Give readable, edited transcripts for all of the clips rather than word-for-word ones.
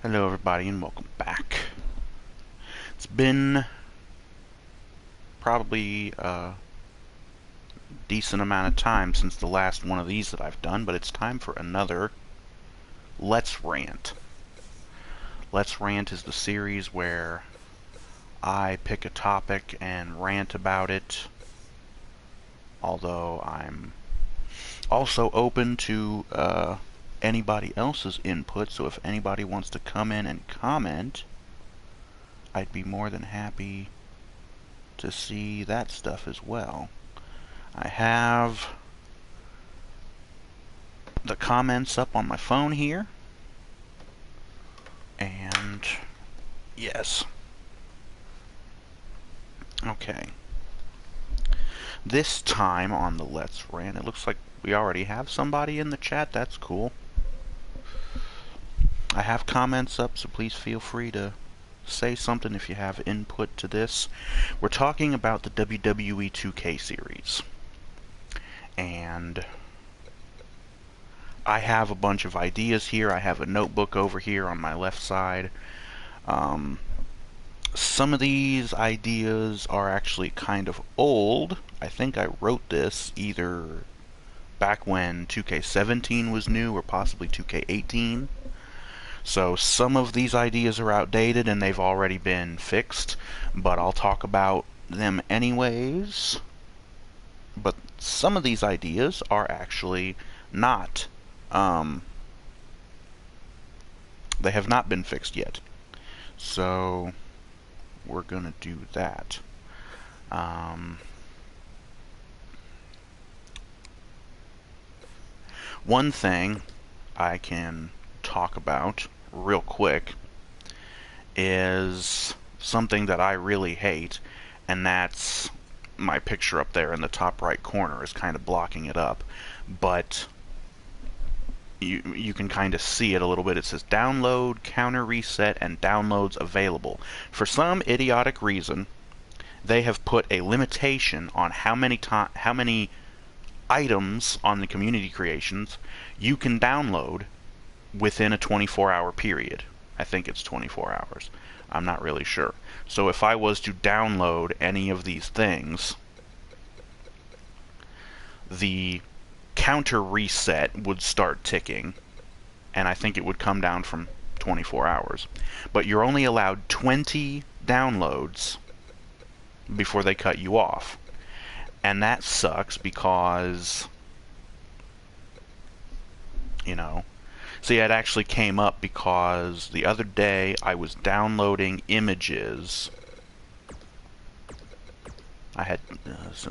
Hello everybody and welcome back. It's been probably a decent amount of time since the last one of these that I've done, but it's time for another Let's Rant. Let's Rant is the series where I pick a topic and rant about it, although I'm also open to anybody else's input, so if anybody wants to come in and comment, I'd be more than happy to see that stuff as well. I have the comments up on my phone here, and yes. Okay. This time on the Let's Rant, it looks like we already have somebody in the chat. That's cool. I have comments up, so please feel free to say something if you have input to this. We're talking about the WWE 2K series, and I have a bunch of ideas here. I have a notebook over here on my left side. Some of these ideas are actually kind of old. I think I wrote this either back when 2K17 was new or possibly 2K18. So some of these ideas are outdated and they've already been fixed, but I'll talk about them anyways. But some of these ideas are actually not. They have not been fixed yet. So we're gonna do that. One thing I can talk about real quick is something that I really hate, and that's my picture up there in the top right corner is kind of blocking it up, but you can kind of see it a little bit. It says download, counter reset, and downloads available. For some idiotic reason, they have put a limitation on how many items on the community creations you can download within a 24-hour period. I think it's 24 hours. I'm not really sure. So if I was to download any of these things, the counter reset would start ticking, and I think it would come down from 24 hours. But you're only allowed 20 downloads before they cut you off. And that sucks because, see, it actually came up because the other day I was downloading images. I had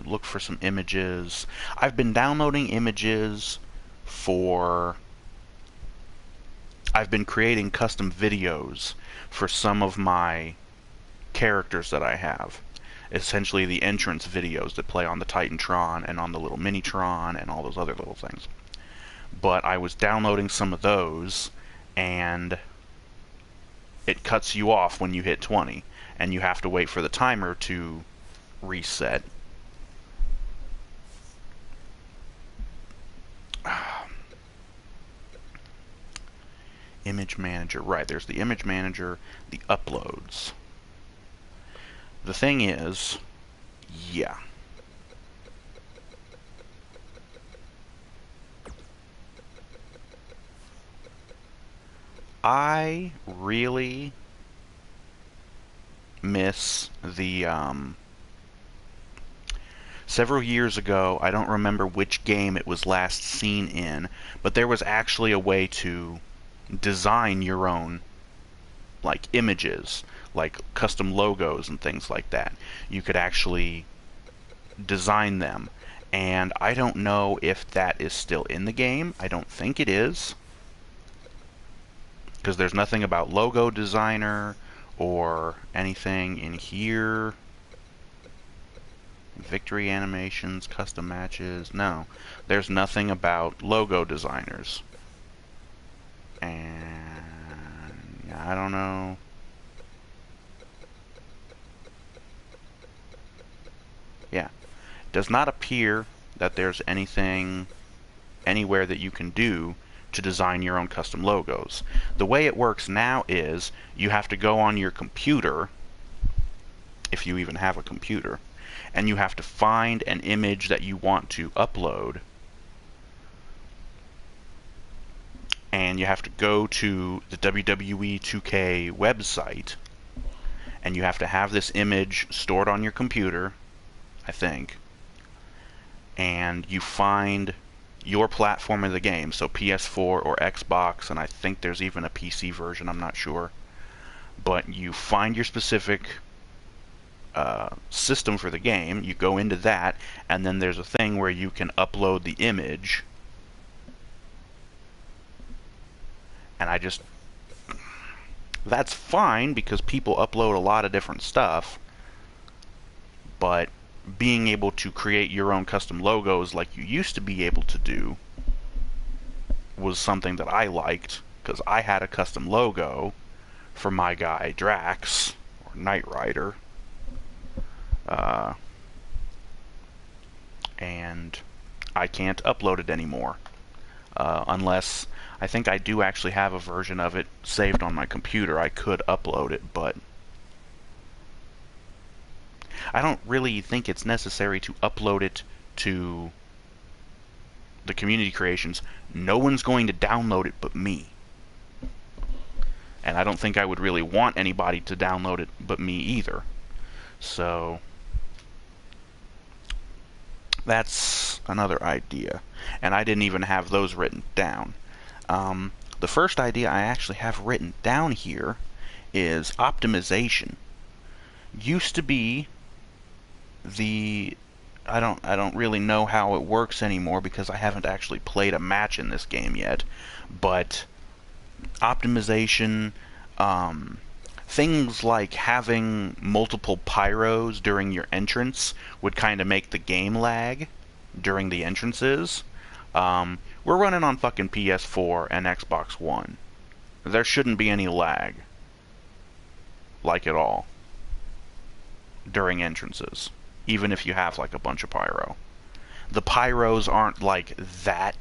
looked for some images. I've been downloading images for... I've been creating custom videos for some of my characters that I have. Essentially the entrance videos that play on the Titantron and on the little Minitron and all those other little things. But I was downloading some of those, and it cuts you off when you hit 20, and you have to wait for the timer to reset. Image manager, right, there's the image manager, the uploads. The thing is, yeah. I really miss the, several years ago, I don't remember which game it was last seen in, but there was actually a way to design your own, like, images, like custom logos and things like that. You could actually design them, and I don't know if that is still in the game. I don't think it is, because there's nothing about logo designer or anything in here. Victory animations, custom matches. No, there's nothing about logo designers. And I don't know. Yeah. Does not appear that there's anything anywhere that you can do to design your own custom logos. The way it works now is you have to go on your computer, if you even have a computer, and you have to find an image that you want to upload, and you have to go to the WWE 2K website, and you have to have this image stored on your computer, I think, and you find your platform of the game, so PS4 or Xbox, and I think there's even a PC version, I'm not sure. But you find your specific system for the game, you go into that, and then there's a thing where you can upload the image. And that's fine because people upload a lot of different stuff, but being able to create your own custom logos like you used to be able to do was something that I liked, because I had a custom logo for my guy Drax, or Knight Rider, and I can't upload it anymore, unless I think I do actually have a version of it saved on my computer. I could upload it, but I don't really think it's necessary to upload it to the community creations. No one's going to download it but me. And I don't think I would really want anybody to download it but me either. So that's another idea. And I didn't even have those written down. The first idea I actually have written down here is optimization. Used to be I don't really know how it works anymore because I haven't actually played a match in this game yet, but optimization, things like having multiple pyros during your entrance would kind of make the game lag during the entrances. We're running on fucking PS4 and Xbox One. There shouldn't be any lag, like at all, during entrances, even if you have like a bunch of pyro. The pyros aren't like that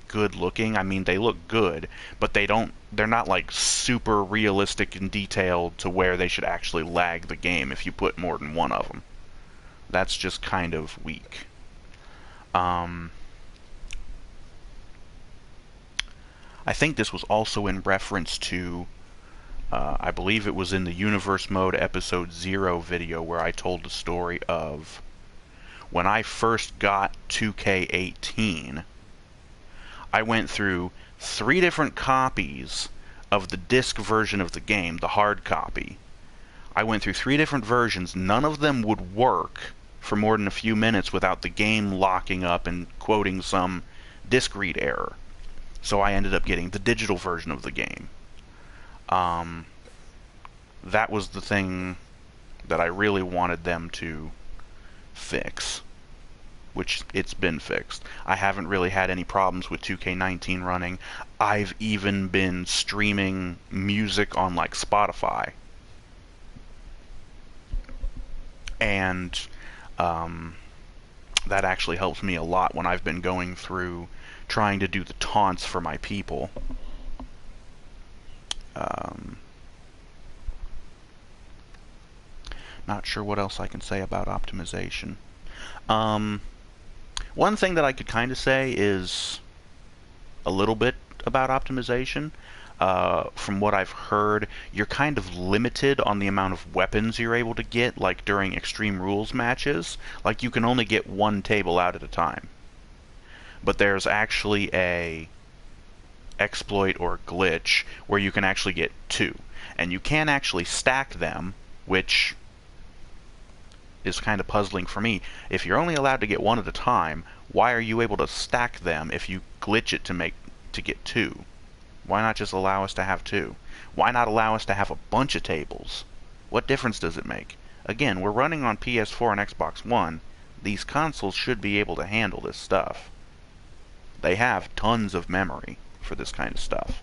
good looking. I mean, they look good, but they're not like super realistic and detailed to where they should actually lag the game if you put more than one of them. That's just kind of weak. I think this was also in reference to, I believe it was in the Universe Mode Episode 0 video where I told the story of when I first got 2K18, I went through 3 different copies of the disc version of the game, the hard copy. I went through 3 different versions. None of them would work for more than a few minutes without the game locking up and quoting some disc read error. So I ended up getting the digital version of the game. That was the thing that I really wanted them to fix, which it's been fixed. I haven't really had any problems with 2K19 running. I've even been streaming music on like Spotify. And that actually helps me a lot when I've been going through trying to do the taunts for my people. Not sure what else I can say about optimization. One thing that I could kind of say is a little bit about optimization. From what I've heard, you're kind of limited on the amount of weapons you're able to get, like during Extreme Rules matches. Like, you can only get 1 table out at a time. But there's actually a exploit or glitch where you can actually get 2. And you can actually stack them, which is kind of puzzling for me. If you're only allowed to get 1 at a time, why are you able to stack them if you glitch it to get 2? Why not just allow us to have 2? Why not allow us to have a bunch of tables? What difference does it make? Again, we're running on PS4 and Xbox One. These consoles should be able to handle this stuff. They have tons of memory for this kind of stuff.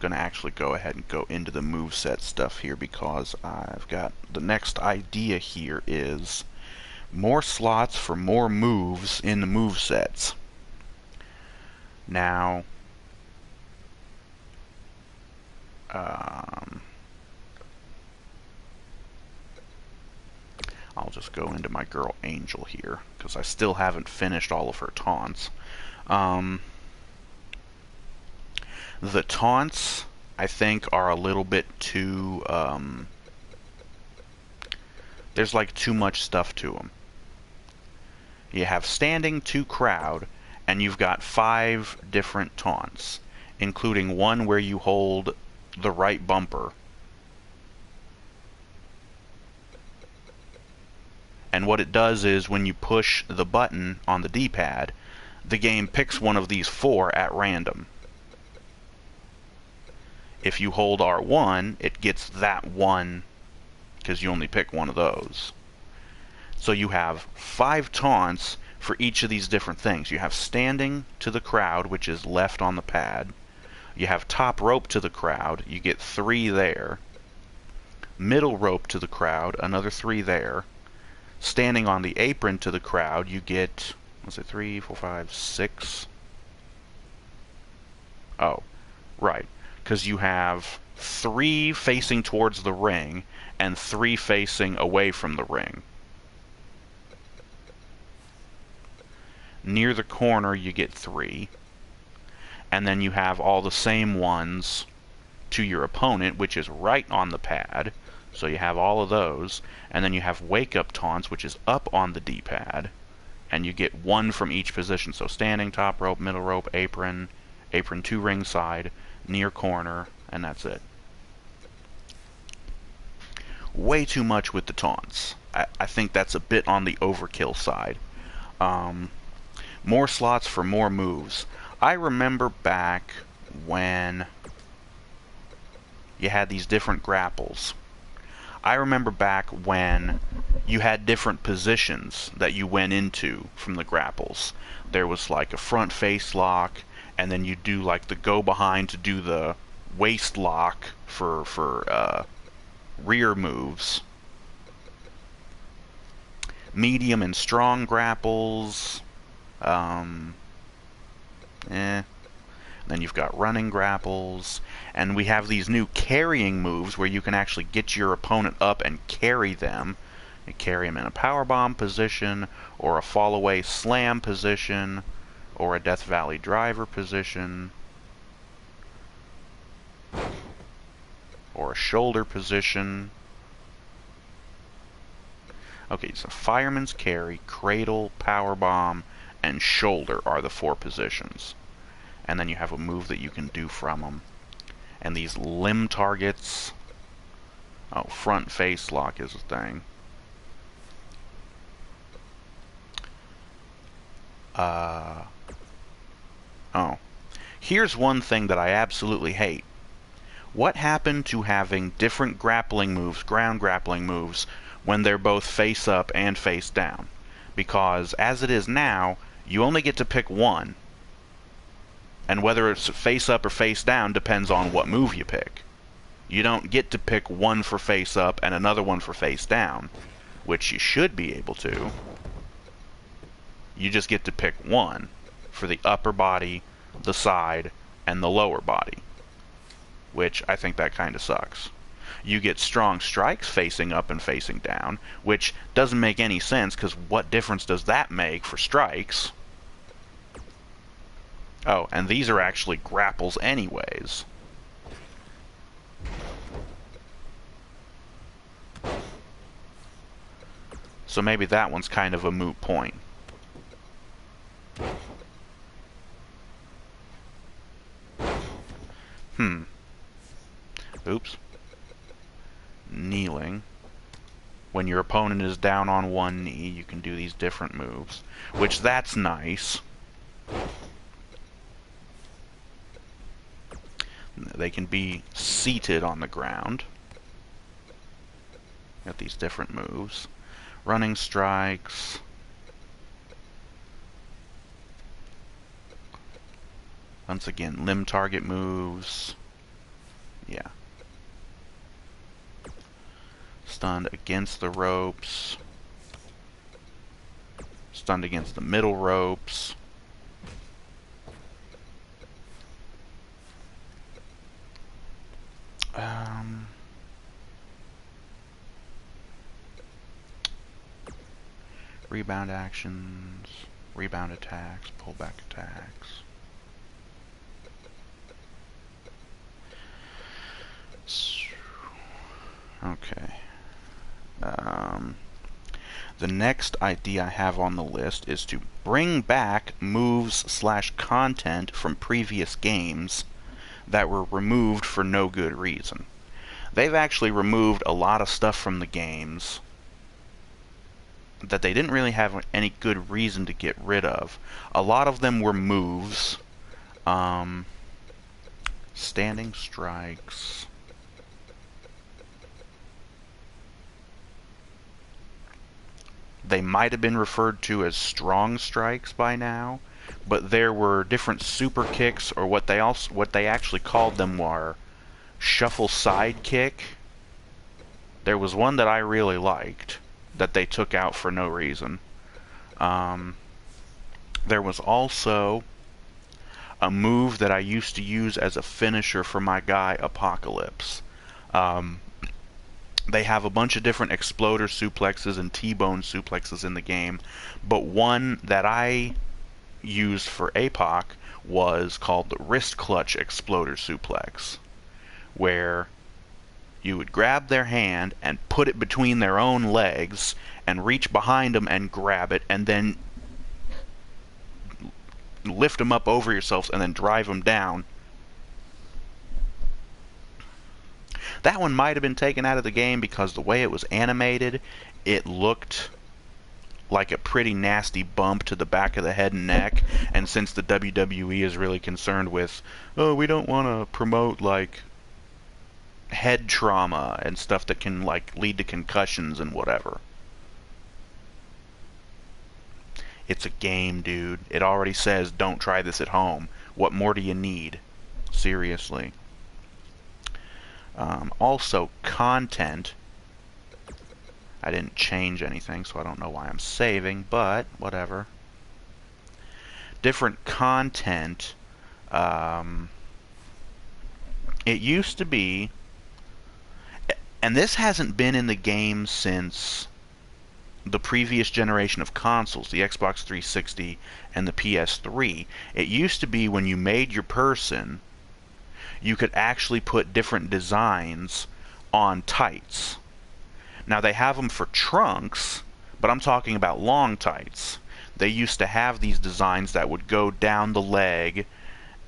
going to actually go ahead and go into the moveset stuff here, because I've got the next idea here is more slots for more moves in the movesets. Now, I'll just go into my girl Angel here, because I still haven't finished all of her taunts. The taunts, I think, are a little bit too, there's like too much stuff to them. You have standing to crowd, and you've got 5 different taunts, including one where you hold the right bumper. And what it does is, when you push the button on the D-pad, the game picks one of these 4 at random. If you hold R1, it gets that one, because you only pick one of those. So you have 5 taunts for each of these different things. You have standing to the crowd, which is left on the pad. You have top rope to the crowd, you get 3 there. Middle rope to the crowd, another 3 there. Standing on the apron to the crowd, you get, was it 3, 4, 5, 6? Oh, right. Because you have 3 facing towards the ring and 3 facing away from the ring. Near the corner, you get 3. And then you have all the same ones to your opponent, which is right on the pad. So you have all of those. And then you have wake-up taunts, which is up on the D-pad. And you get 1 from each position. So standing, top rope, middle rope, apron, apron to ringside, near corner, and that's it. Way too much with the taunts. I think that's a bit on the overkill side. More slots for more moves. I remember back when you had these different grapples. I remember back when you had different positions that you went into from the grapples. There was like a front face lock, and then you do like the go behind to do the waist lock for rear moves. Medium and strong grapples. Then you've got running grapples, and we have these new carrying moves where you can actually get your opponent up and carry them. You carry them in a powerbomb position, or a fall-away slam position, or a Death Valley driver position, or a shoulder position. Okay, so fireman's carry, cradle, powerbomb, and shoulder are the 4 positions. And then you have a move that you can do from them. And these limb targets... Oh, front face lock is a thing. Oh. Here's one thing that I absolutely hate. What happened to having different grappling moves, ground grappling moves, when they're both face up and face down? Because as it is now, you only get to pick one. And whether it's face up or face down depends on what move you pick. You don't get to pick one for face up and another one for face down, which you should be able to. You just get to pick one for the upper body, the side, and the lower body, which I think that kind of sucks. You get strong strikes facing up and facing down, which doesn't make any sense, because what difference does that make for strikes? Oh, and these are actually grapples anyways. So maybe that one's kind of a moot point. Oops. Kneeling. When your opponent is down on one knee, you can do these different moves, which that's nice. They can be seated on the ground. Got these different moves. Running strikes. Once again, limb target moves. Yeah. Stunned against the ropes. Stunned against the middle ropes. Rebound actions, rebound attacks, pullback attacks. Okay. The next idea I have on the list is to bring back moves/content from previous games that were removed for no good reason. They've actually removed a lot of stuff from the games that they didn't really have any good reason to get rid of. A lot of them were moves. Standing strikes. They might have been referred to as strong strikes by now, but there were different super kicks, or what they actually called them were shuffle side kick. There was one that I really liked that they took out for no reason. There was also a move that I used to use as a finisher for my guy Apocalypse. They have a bunch of different exploder suplexes and T-bone suplexes in the game, but one that I used for APOC was called the wrist clutch exploder suplex, where you would grab their hand and put it between their own legs and reach behind them and grab it, and then lift them up over yourselves and then drive them down. That one might have been taken out of the game because the way it was animated, it looked like a pretty nasty bump to the back of the head and neck. And since the WWE is really concerned with, oh, we don't want to promote like head trauma and stuff that can like lead to concussions and whatever. It's a game, dude. It already says don't try this at home. What more do you need? Seriously. Also, content. I didn't change anything, so I don't know why I'm saving, but whatever. Different content. It used to be, and this hasn't been in the game since the previous generation of consoles, the Xbox 360 and the PS3. It used to be when you made your person, you could actually put different designs on tights. Now they have them for trunks, but I'm talking about long tights. They used to have these designs that would go down the leg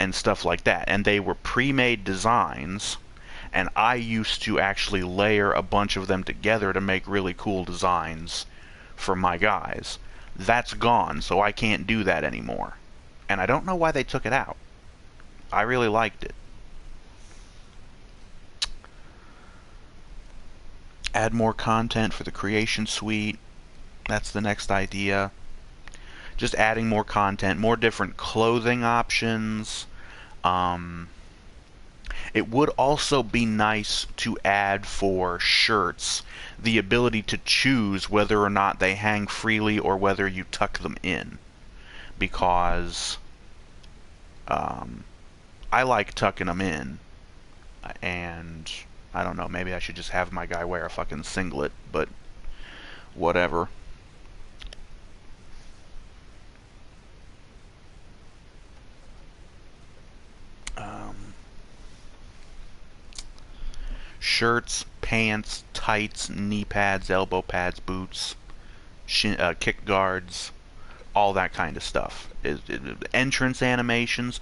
and stuff like that, and they were pre-made designs, and I used to actually layer a bunch of them together to make really cool designs for my guys. That's gone, so I can't do that anymore. And I don't know why they took it out. I really liked it. Add more content for the creation suite. That's the next idea. Just adding more content, more different clothing options. It would also be nice to add for shirts the ability to choose whether or not they hang freely or whether you tuck them in. Because I like tucking them in, and I don't know, maybe I should just have my guy wear a fucking singlet, but whatever. Shirts, pants, tights, knee pads, elbow pads, boots, kick guards, all that kind of stuff. Entrance animations.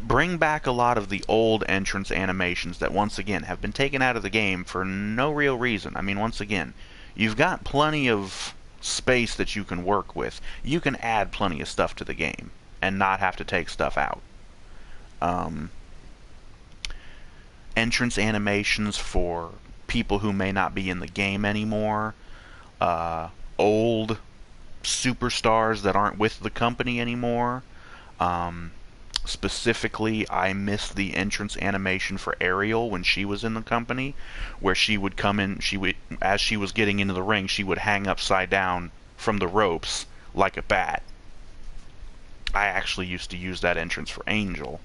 Bring back a lot of the old entrance animations that, once again, have been taken out of the game for no real reason. I mean, once again, you've got plenty of space that you can work with. You can add plenty of stuff to the game and not have to take stuff out. Entrance animations for people who may not be in the game anymore. Old superstars that aren't with the company anymore. Specifically, I missed the entrance animation for Ariel when she was in the company, where she would come in, as she was getting into the ring, she would hang upside down from the ropes like a bat. I actually used to use that entrance for Angel.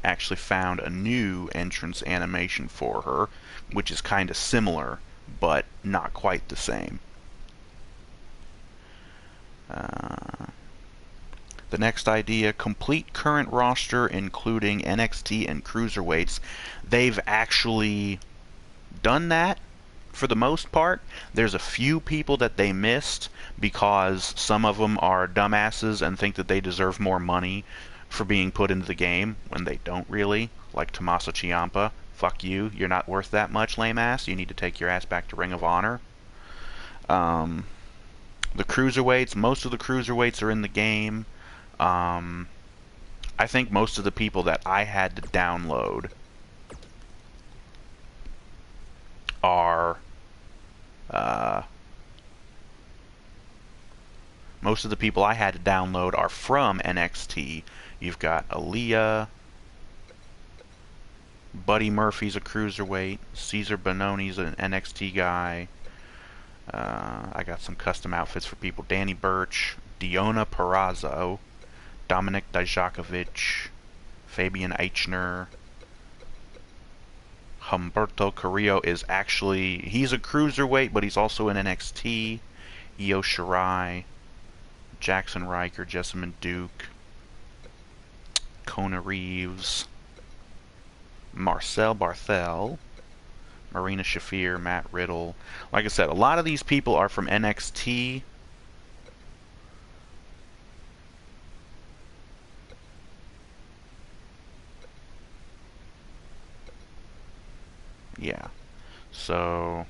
Actually found a new entrance animation for her, which is kind of similar, but not quite the same. The next idea, complete current roster including NXT and Cruiserweights. They've actually done that for the most part. There's a few people that they missed because some of them are dumbasses and think that they deserve more money for being put into the game when they don't really, like Tommaso Ciampa. Fuck you, you're not worth that much, lame ass. You need to take your ass back to Ring of Honor. The Cruiserweights, most of the Cruiserweights are in the game. I think most of the people that I had to download are most of the people I had to download are from NXT. You've got Aaliyah, Buddy Murphy's a cruiserweight, Caesar Bononi's an NXT guy. I got some custom outfits for people: Danny Burch, Diona Perazzo, Dominik Dijakovic, Fabian Eichner. Humberto Carrillo is actually, he's a cruiserweight, but he's also in NXT. Io Shirai, Jackson Riker, Jessamine Duke, Kona Reeves, Marcel Barthel, Marina Shafir, Matt Riddle. Like I said, a lot of these people are from NXT. Yeah. So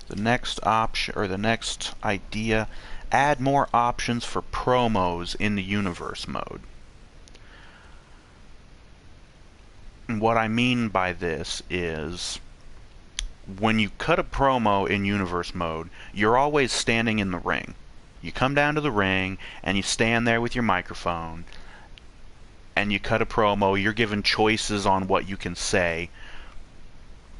the next option, or the next idea, add more options for promos in the universe mode. And what I mean by this is, when you cut a promo in universe mode, you're always standing in the ring. You come down to the ring and you stand there with your microphone and you cut a promo. You're given choices on what you can say.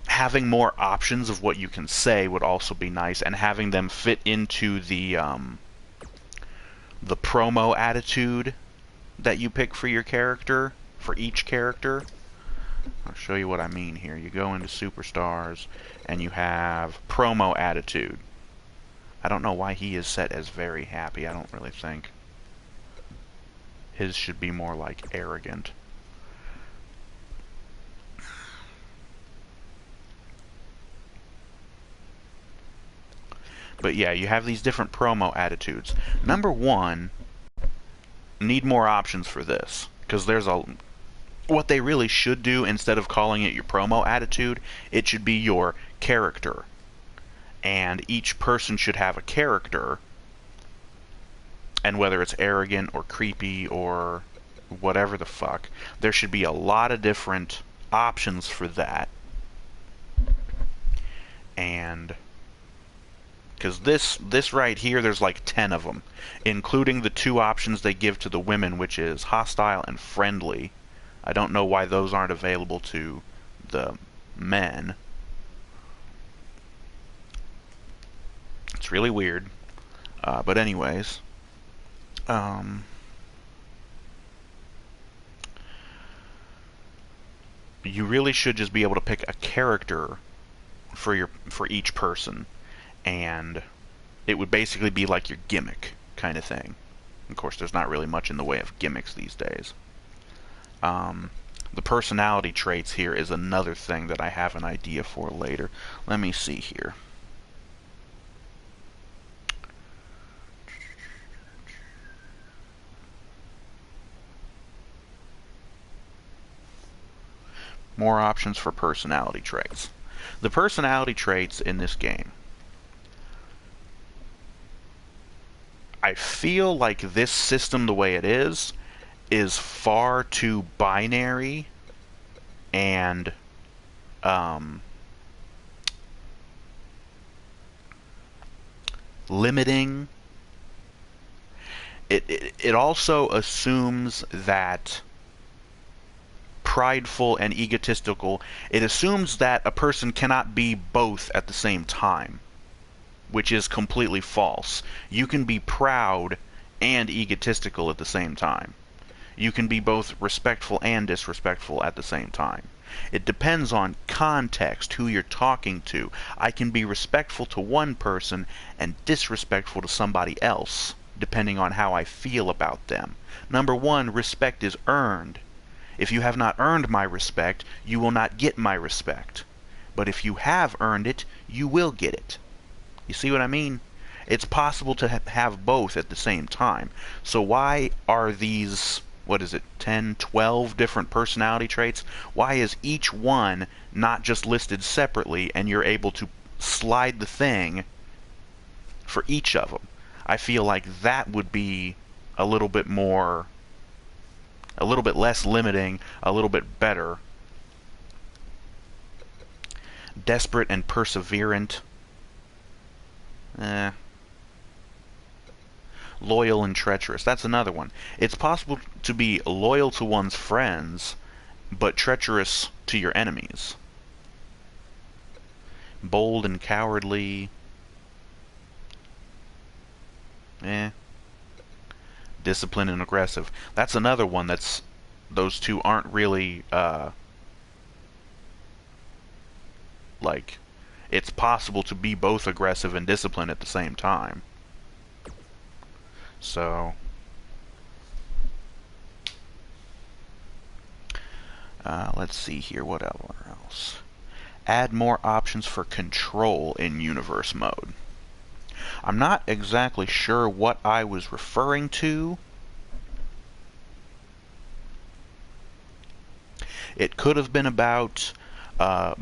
Having more options of what you can say would also be nice, and having them fit into the promo attitude that you pick for your character, for each character. I'll show you what I mean here. You go into Superstars and you have promo attitude. I don't know why he is set as very happy. I don't really think. His should be more like arrogant. But yeah, you have these different promo attitudes. Number one, need more options for this, because there's a... What they really should do, instead of calling it your promo attitude, it should be your character. And each person should have a character, and whether it's arrogant or creepy or whatever the fuck, there should be a lot of different options for that. And because this right here, there's like 10 of them, including the 2 options they give to the women, which is hostile and friendly. I don't know why those aren't available to the men. It's really weird. But anyways, you really should just be able to pick a character for each person, and it would basically be like your gimmick kind of thing. Of course, there's not really much in the way of gimmicks these days. The personality traits here is another thing that I have an idea for later. Let me see here. More options for personality traits. The personality traits in this game, I feel like this system, the way it is far too binary and limiting. It also assumes that prideful and egotistical, it assumes that a person cannot be both at the same time, which is completely false. You can be proud and egotistical at the same time. You can be both respectful and disrespectful at the same time. It depends on context, who you're talking to. I can be respectful to one person and disrespectful to somebody else, depending on how I feel about them. Number one, respect is earned. If you have not earned my respect, you will not get my respect. But if you have earned it, you will get it. You see what I mean? It's possible to have both at the same time. So why are these, 10, 12 different personality traits? Why is each one not just listed separately and you're able to slide the thing for each of them? I feel like that would be a little bit less limiting, a little bit better. Desperate and perseverant. Loyal and treacherous. That's another one. It's possible to be loyal to one's friends, but treacherous to your enemies. Bold and cowardly. Disciplined and aggressive. That's another one that's... Those two aren't really, like... It's possible to be both aggressive and disciplined at the same time. So... let's see here. What else? Add more options for control in universe mode. I'm not exactly sure what I was referring to. It could have been about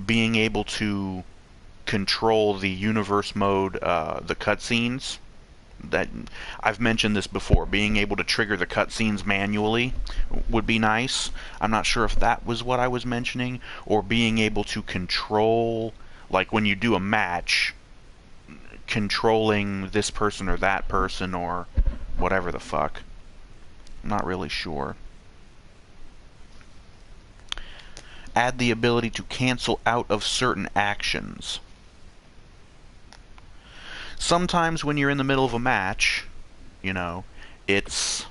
being able to control the universe mode, the cutscenes. That I've mentioned this before. Being able to trigger the cutscenes manually would be nice. I'm not sure if that was what I was mentioning, or being able to control, like when you do a match, controlling this person or that person or whatever the fuck. I'm not really sure. Add the ability to cancel out of certain actions. Sometimes when you're in the middle of a match, you know, it's...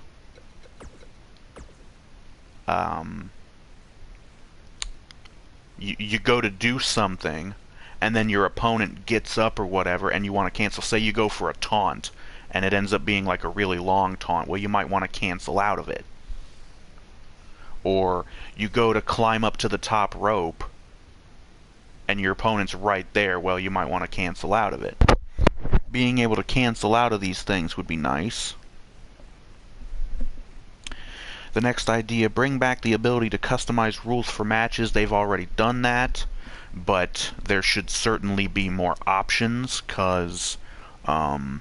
You go to do something, and then your opponent gets up or whatever, and you want to cancel. Say you go for a taunt, and it ends up being like a really long taunt. Well, you might want to cancel out of it. Or you go to climb up to the top rope, and your opponent's right there. Well, you might want to cancel out of it. Being able to cancel out of these things would be nice. The next idea, bring back the ability to customize rules for matches. They've already done that, but there should certainly be more options, because I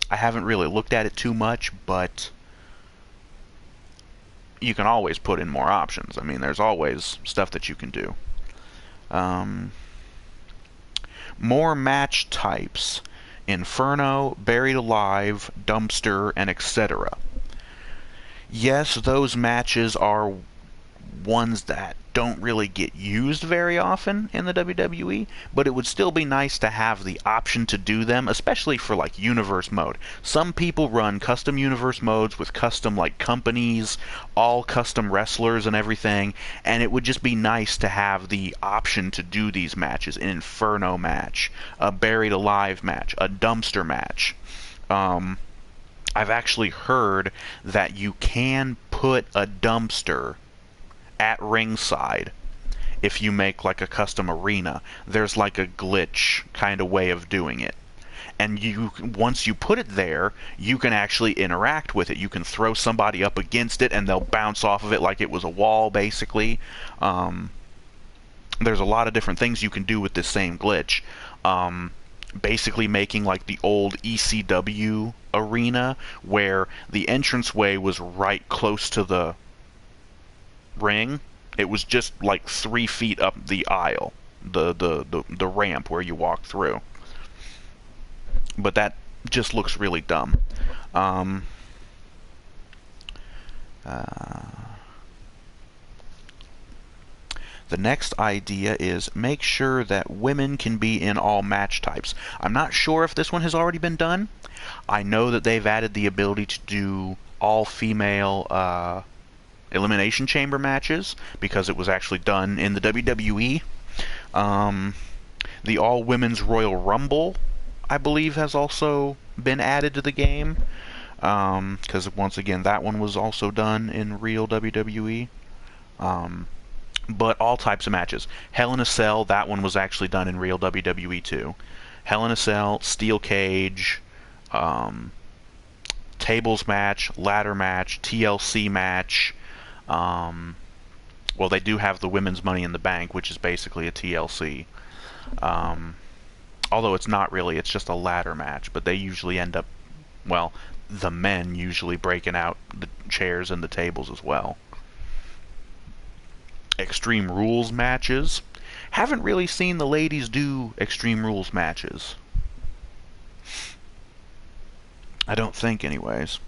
haven't really looked at it too much, but you can always put in more options. I mean, there's always stuff that you can do. More match types. Inferno, Buried Alive, Dumpster, and etc. Yes, those matches are ones that don't really get used very often in the WWE, but it would still be nice to have the option to do them, especially for like universe mode. Some people run custom universe modes with custom like companies, all custom wrestlers and everything, and it would just be nice to have the option to do these matches. An Inferno match, a Buried Alive match, a Dumpster match. I've actually heard that you can put a dumpster at ringside if you make like a custom arena. There's like a glitch kind of way of doing it. And once you put it there, you can actually interact with it. You can throw somebody up against it and they'll bounce off of it like it was a wall, basically. There's a lot of different things you can do with this same glitch. Basically making like the old ECW arena where the entranceway was right close to the ring. It was just like 3 feet up the aisle, the ramp where you walk through. but that just looks really dumb. Um, uh, the next idea is make sure that women can be in all match types. I'm not sure if this one has already been done. I know that they've added the ability to do all female Elimination Chamber matches because it was actually done in the WWE. Um, the All Women's Royal Rumble, I believe, has also been added to the game because once again, that one was also done in real WWE. But all types of matches. Hell in a Cell, that one was actually done in real WWE too. Hell in a Cell, Steel Cage, um, tables match, ladder match, TLC match. Well, they do have the women's Money in the Bank, which is basically a TLC. Um, Although it's not really, it's just a ladder match, but they usually end up, well, the men usually breaking out the chairs and the tables as well. Extreme Rules matches. Haven't really seen the ladies do Extreme Rules matches. I don't think, anyways.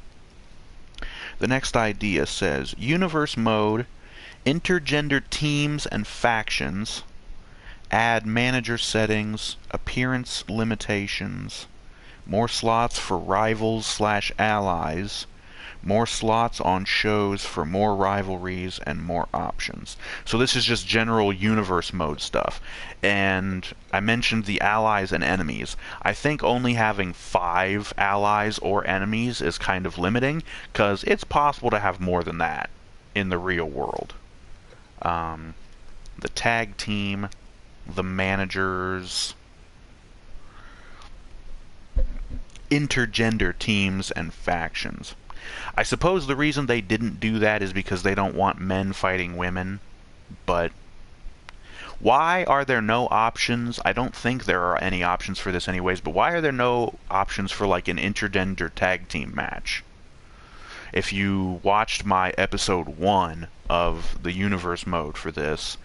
The next idea says Universe Mode, intergender teams and factions, add manager settings, appearance limitations, more slots for rivals/allies, more slots on shows for more rivalries, and more options. So this is just general universe mode stuff. And I mentioned the allies and enemies. I think only having 5 allies or enemies is kind of limiting, because it's possible to have more than that in the real world. The tag team, the managers, intergender teams, and factions. I suppose the reason they didn't do that is because they don't want men fighting women, but why are there no options? I don't think there are any options for this anyways, but why are there no options for like an intergender tag team match? If you watched my episode 1 of the universe mode for this,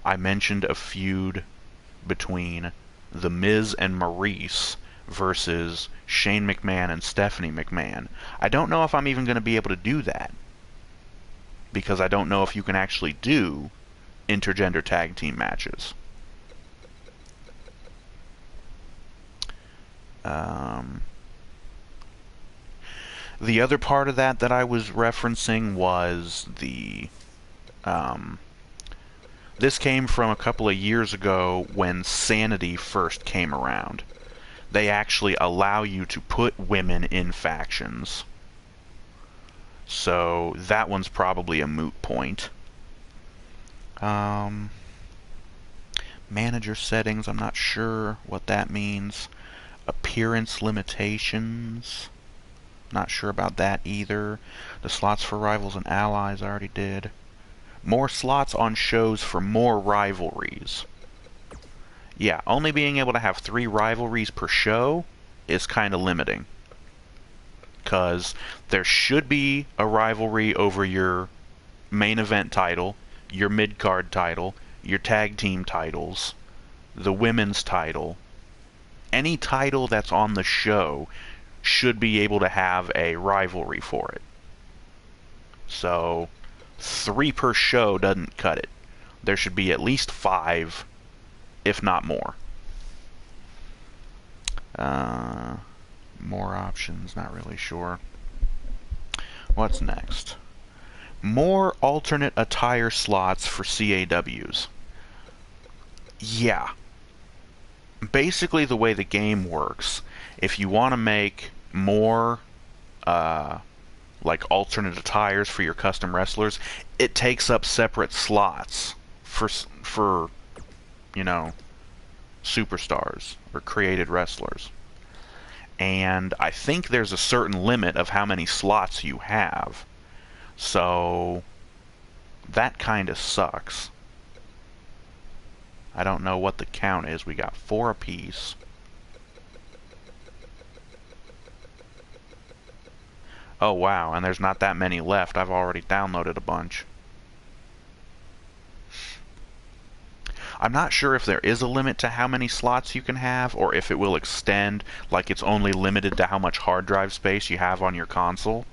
I mentioned a feud between The Miz and Maurice versus Shane McMahon and Stephanie McMahon. I don't know if I'm even going to be able to do that, because I don't know if you can actually do intergender tag team matches. The other part of that I was referencing was the this came from a couple of years ago when Sanity first came around. They actually allow you to put women in factions. So that one's probably a moot point. Manager settings, I'm not sure what that means. Appearance limitations, not sure about that either. The slots for rivals and allies I already did. More slots on shows for more rivalries. Yeah, only being able to have 3 rivalries per show is kind of limiting. Because there should be a rivalry over your main event title, your mid-card title, your tag team titles, the women's title. Any title that's on the show should be able to have a rivalry for it. So 3 per show doesn't cut it. There should be at least 5, if not more. More options, not really sure. What's next? More alternate attire slots for CAWs. Yeah. Basically, the way the game works, if you want to make more like alternate attires for your custom wrestlers, it takes up separate slots for you know, superstars or created wrestlers. And I think there's a certain limit of how many slots you have. So that kind of sucks. I don't know what the count is. We got 4 apiece. Oh wow, and there's not that many left. I've already downloaded a bunch. I'm not sure if there is a limit to how many slots you can have, or if it will extend, like it's only limited to how much hard drive space you have on your console.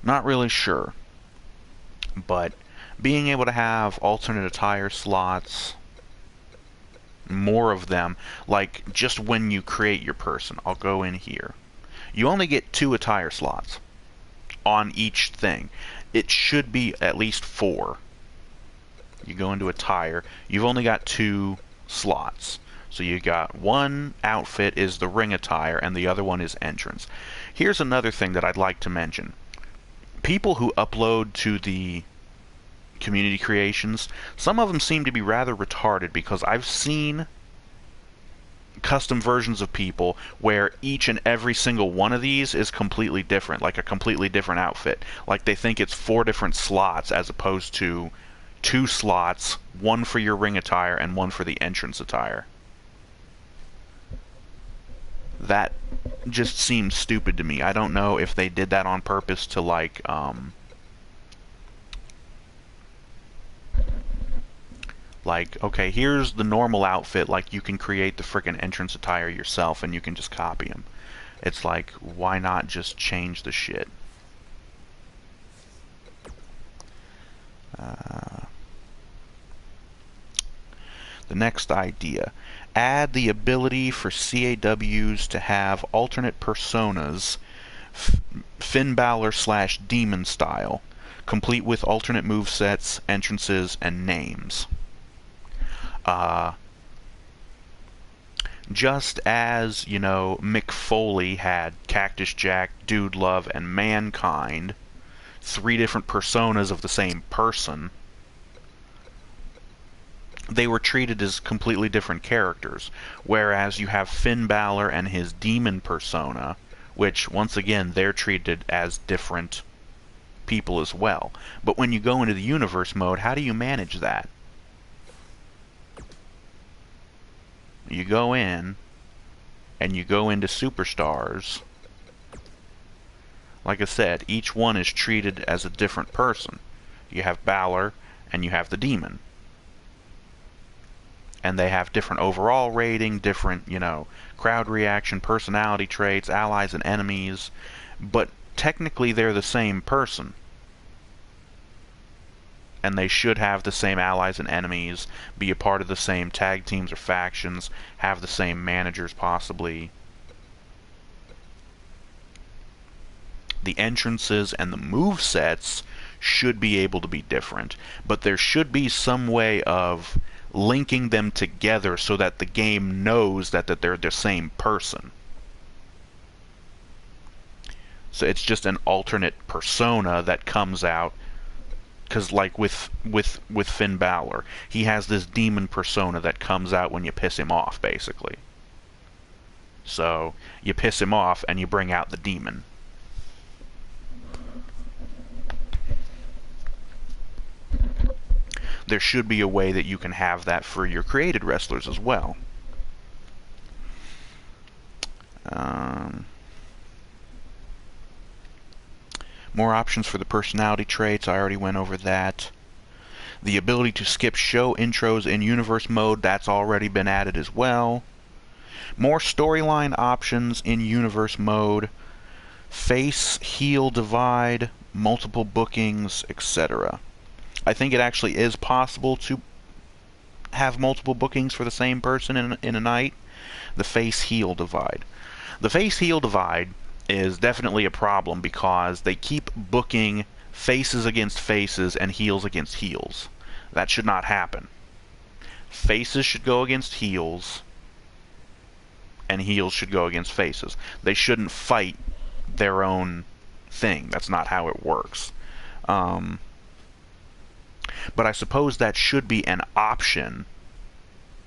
Not really sure. But being able to have alternate attire slots, more of them, like just when you create your person. I'll go in here. You only get 2 attire slots on each thing. It should be at least 4. You go into attire, you've only got 2 slots. So you got one outfit is the ring attire and the other one is entrance. Here's another thing that I'd like to mention. People who upload to the community creations, some of them seem to be rather retarded, because I've seen custom versions of people where each and every single one of these is completely different, like a completely different outfit. Like they think it's 4 different slots as opposed to 2 slots, one for your ring attire and one for the entrance attire. That just seems stupid to me. I don't know if they did that on purpose to like, okay, here's the normal outfit, like you can create the frickin' entrance attire yourself and you can just copy them. It's like, why not just change the shit? The next idea. Add the ability for CAWs to have alternate personas, Finn Balor / Demon style, complete with alternate movesets, entrances, and names. Just as, you know, Mick Foley had Cactus Jack, Dude Love, and Mankind, 3 different personas of the same person, they were treated as completely different characters. Whereas you have Finn Balor and his demon persona, which, once again, they're treated as different people as well. But when you go into the universe mode, how do you manage that? You go in, and you go into Superstars. Like I said, each one is treated as a different person. You have Balor, and you have the demon. And they have different overall rating, different, you know, crowd reaction, personality traits, allies and enemies. But technically they're the same person. And they should have the same allies and enemies, be a part of the same tag teams or factions, have the same managers possibly. The entrances and the movesets should be able to be different, but there should be some way of linking them together so that the game knows that they're the same person. So it's just an alternate persona that comes out. Because, like with Finn Balor, he has this demon persona that comes out when you piss him off, basically. So, you piss him off and you bring out the demon. There should be a way that you can have that for your created wrestlers as well. More options for the personality traits, I already went over that. The ability to skip show intros in universe mode, that's already been added as well. More storyline options in universe mode. Face, heel divide, multiple bookings, etc. I think it actually is possible to have multiple bookings for the same person in a night. The face-heel divide. The face-heel divide is definitely a problem because they keep booking faces against faces and heels against heels. That should not happen. Faces should go against heels, and heels should go against faces. They shouldn't fight their own thing. That's not how it works. But I suppose that should be an option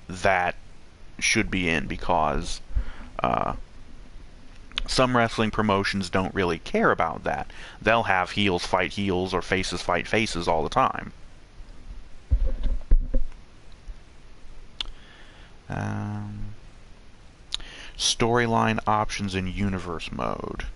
that should be in, because some wrestling promotions don't really care about that. They'll have heels fight heels or faces fight faces all the time. Storyline options in universe mode.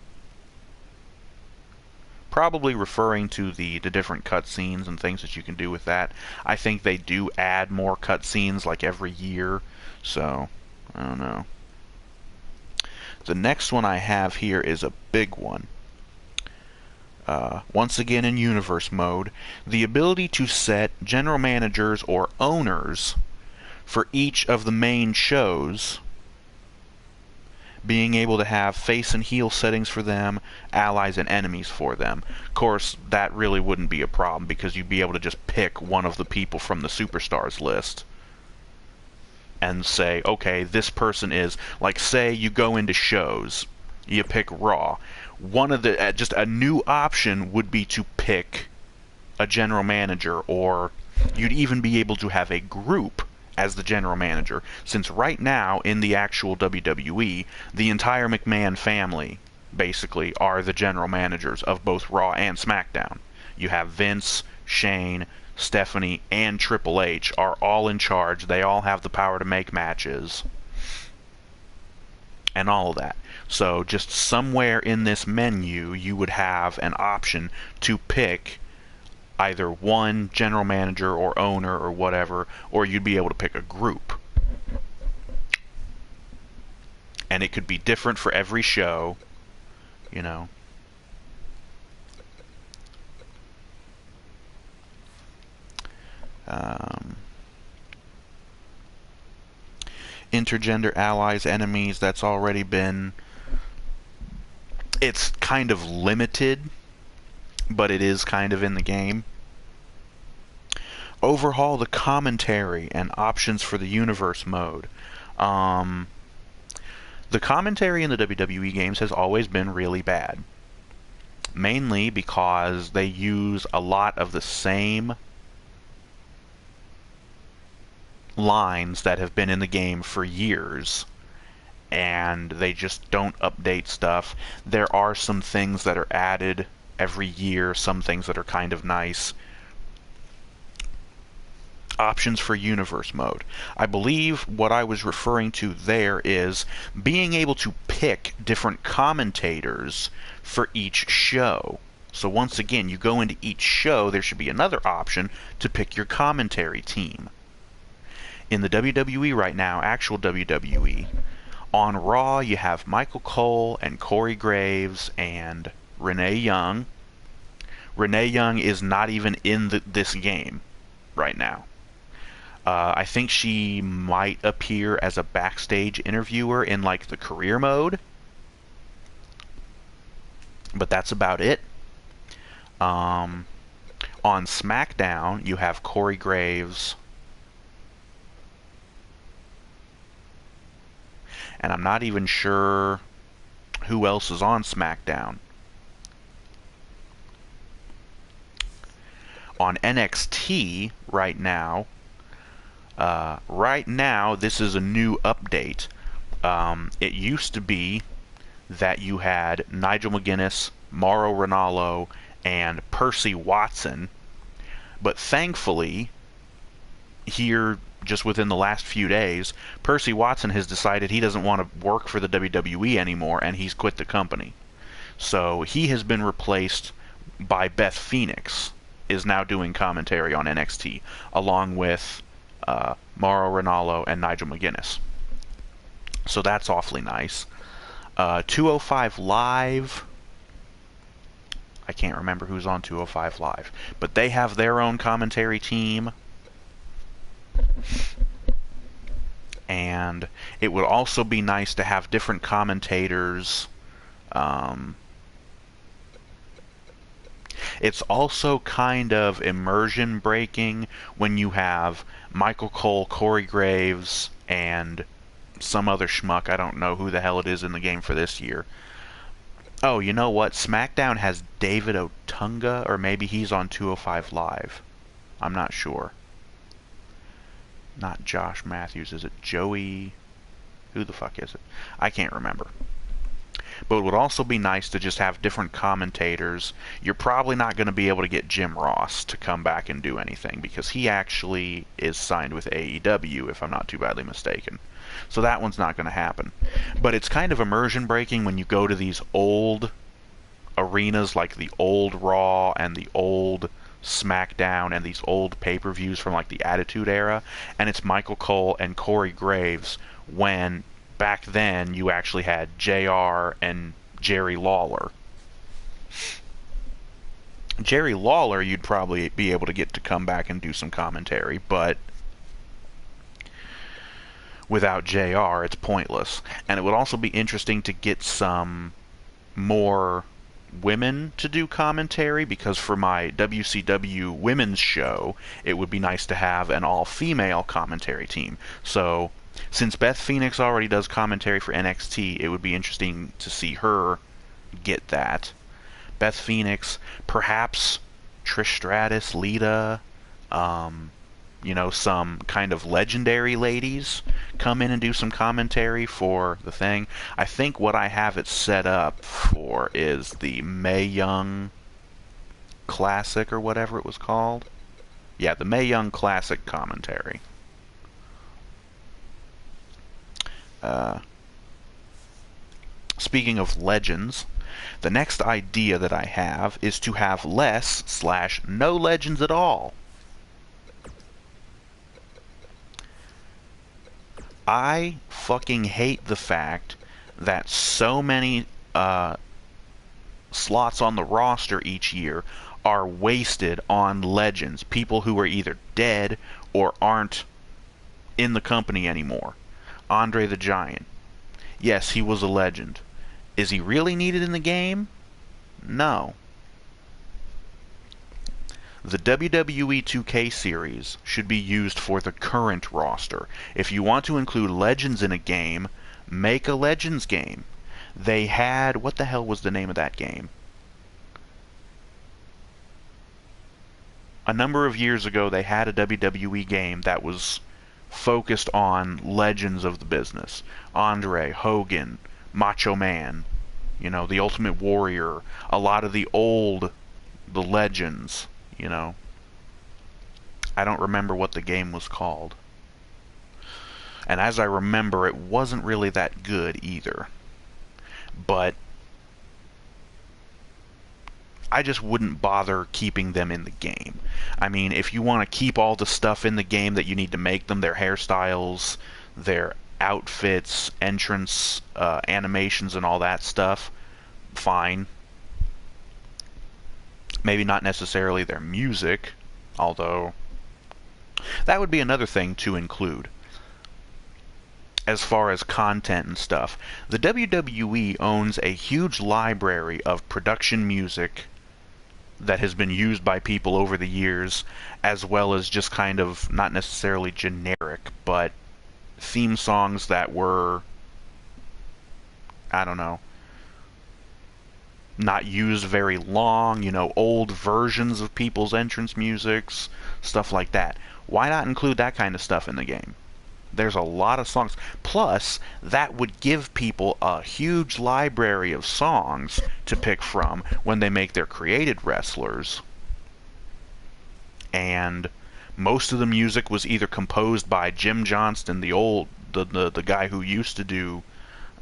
probably referring to the different cutscenes and things that you can do with that. I think they do add more cutscenes like every year, so I don't know. The next one I have here is a big one. Once again in universe mode, the ability to set general managers or owners for each of the main shows, being able to have face and heel settings for them, allies and enemies for them. Of course, that really wouldn't be a problem because you'd be able to just pick one of the people from the superstars list and say, okay, this person is, like, say you go into shows, you pick Raw. One of the, just a new option would be to pick a general manager, or you'd even be able to have a group as the general manager, since right now in the actual WWE, the entire McMahon family basically are the general managers of both Raw and SmackDown. You have Vince, Shane, Stephanie, and Triple H are all in charge. They all have the power to make matches and all of that. So just somewhere in this menu you would have an option to pick either one general manager or owner or whatever, or you'd be able to pick a group. And it could be different for every show, you know. Intergender allies, enemies, that's already been... It's kind of limited, but it is kind of in the game. Overhaul the commentary and options for the universe mode. The commentary in the WWE games has always been really bad. Mainly because they use a lot of the same lines that have been in the game for years, and they just don't update stuff. There are some things that are added every year, some things that are kind of nice. Options for universe mode. I believe what I was referring to there is being able to pick different commentators for each show. So once again, you go into each show, there should be another option to pick your commentary team. In the WWE right now, actual WWE, on Raw you have Michael Cole and Corey Graves and Renee Young. Renee Young is not even in this game right now. I think she might appear as a backstage interviewer in like the career mode, but that's about it. On SmackDown, you have Corey Graves, and I'm not even sure who else is on SmackDown. On NXT right now, this is a new update. It used to be that you had Nigel McGuinness, Mauro Ranallo, and Percy Watson, but thankfully, here just within the last few days, Percy Watson has decided he doesn't want to work for the WWE anymore, and he's quit the company. So he has been replaced by Beth Phoenix, is now doing commentary on NXT, along with Mauro Ranallo and Nigel McGuinness. So that's awfully nice. 205 Live, I can't remember who's on 205 Live, but they have their own commentary team. And it would also be nice to have different commentators. It's also kind of immersion breaking when you have Michael Cole, Corey Graves, and some other schmuck. I don't know who the hell it is in the game for this year. Oh, you know what? SmackDown has David Otunga, or maybe he's on 205 Live. I'm not sure. Not Josh Matthews. Is it Joey? Who the fuck is it? I can't remember. But it would also be nice to just have different commentators. You're probably not going to be able to get Jim Ross to come back and do anything, because he actually is signed with AEW, if I'm not too badly mistaken. So that one's not going to happen. But it's kind of immersion breaking when you go to these old arenas like the old Raw and the old SmackDown and these old pay-per-views from like the Attitude Era, and it's Michael Cole and Corey Graves, when back then you actually had JR and Jerry Lawler. Jerry Lawler, you'd probably be able to get to come back and do some commentary, but without JR, it's pointless. And it would also be interesting to get some more women to do commentary, because for my WCW women's show, it would be nice to have an all-female commentary team. So, since Beth Phoenix already does commentary for NXT, it would be interesting to see her get that. Beth Phoenix, perhaps Trish Stratus, Lita, some kind of legendary ladies come in and do some commentary for the thing. I think what I have it set up for is the Mae Young Classic or whatever it was called. Yeah, the Mae Young Classic commentary. Speaking of legends, the next idea that I have is to have less/no legends at all. I fucking hate the fact that so many slots on the roster each year are wasted on legends, people who are either dead or aren't in the company anymore. Andre the Giant. Yes, he was a legend. Is he really needed in the game? No. The WWE 2K series should be used for the current roster. If you want to include legends in a game, make a legends game. They had... what the hell was the name of that game? A number of years ago, they had a WWE game that was focused on legends of the business. Andre, Hogan, Macho Man, the Ultimate Warrior, a lot of the legends, I don't remember what the game was called. And as I remember, it wasn't really that good either. But I just wouldn't bother keeping them in the game. I mean, if you want to keep all the stuff in the game that you need to make them, their hairstyles, their outfits, entrance, animations, and all that stuff, fine. Maybe not necessarily their music, although that would be another thing to include. As far as content and stuff, the WWE owns a huge library of production music that has been used by people over the years, as well as just kind of, not necessarily generic, but theme songs that were, I don't know, not used very long, old versions of people's entrance musics, stuff like that. Why not include that kind of stuff in the game? There's a lot of songs. Plus, that would give people a huge library of songs to pick from when they make their created wrestlers. And most of the music was either composed by Jim Johnston, the guy who used to do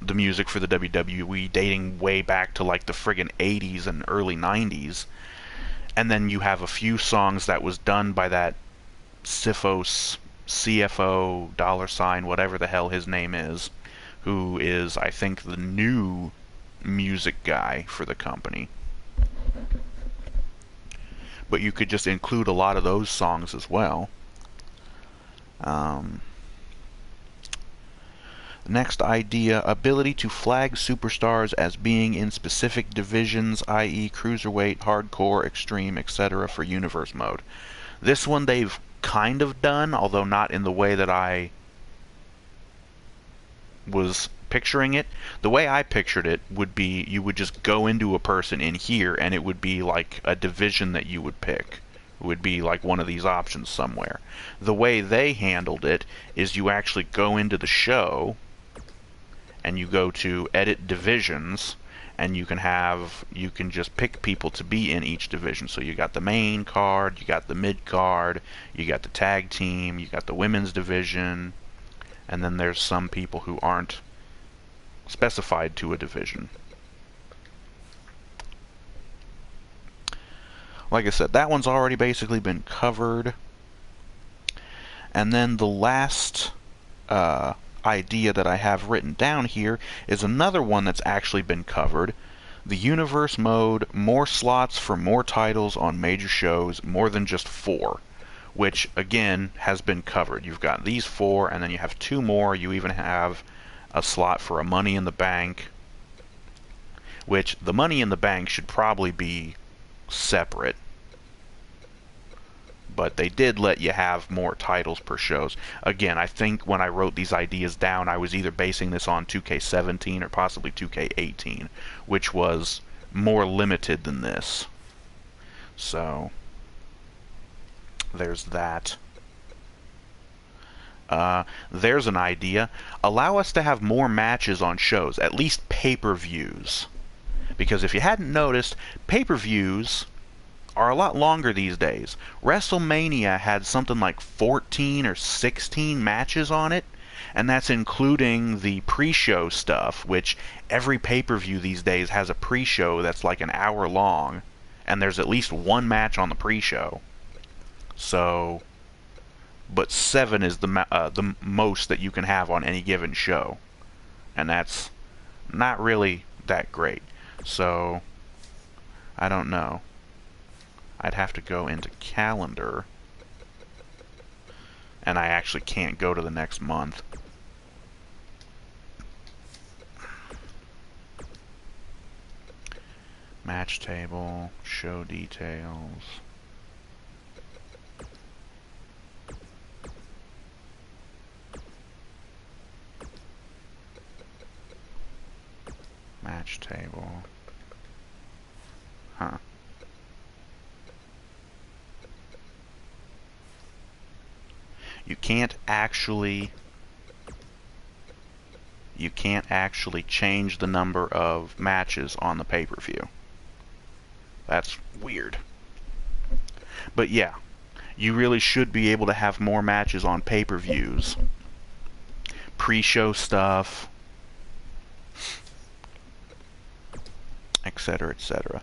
the music for the WWE, dating way back to like the friggin' 80s and early 90s. And then you have a few songs that was done by that CFO, $, whatever the hell his name is, who is, I think, the new music guy for the company. But you could just include a lot of those songs as well. Next idea, ability to flag superstars as being in specific divisions, i.e. cruiserweight, hardcore, extreme, etc. for universe mode. This one they've kind of done, although not in the way that I was picturing it. The way I pictured it would be you would just go into a person in here and it would be like a division that you would pick. It would be like one of these options somewhere. The way they handled it is you actually go into the show and you go to edit divisions, and you can just pick people to be in each division. So you got the main card, you got the mid card, you got the tag team, you got the women's division, and then there's some people who aren't specified to a division. like I said, that one's already basically been covered. And then the last idea that I have written down here is another one that's actually been covered. The universe mode, more slots for more titles on major shows, more than just 4. Which, again, has been covered. You've got these 4, and then you have 2 more. You even have a slot for a Money in the Bank, which the Money in the Bank should probably be separate. But they did let you have more titles per shows. Again, I think when I wrote these ideas down, I was either basing this on 2K17 or possibly 2K18, which was more limited than this. So there's that. There's an idea. Allow us to have more matches on shows, at least pay-per-views. Because if you hadn't noticed, pay-per-views are a lot longer these days. WrestleMania had something like 14 or 16 matches on it, and that's including the pre-show stuff, which every pay-per-view these days has a pre-show that's like an hour long, and there's at least one match on the pre-show. So, but 7 is the most that you can have on any given show, and that's not really that great. So, I don't know. I'd have to go into calendar, and I actually can't go to the next month. Match table, show details. Match table. Huh. You can't actually change the number of matches on the pay-per-view. That's weird. But yeah, you really should be able to have more matches on pay-per-views. Pre-show stuff, etc., etc.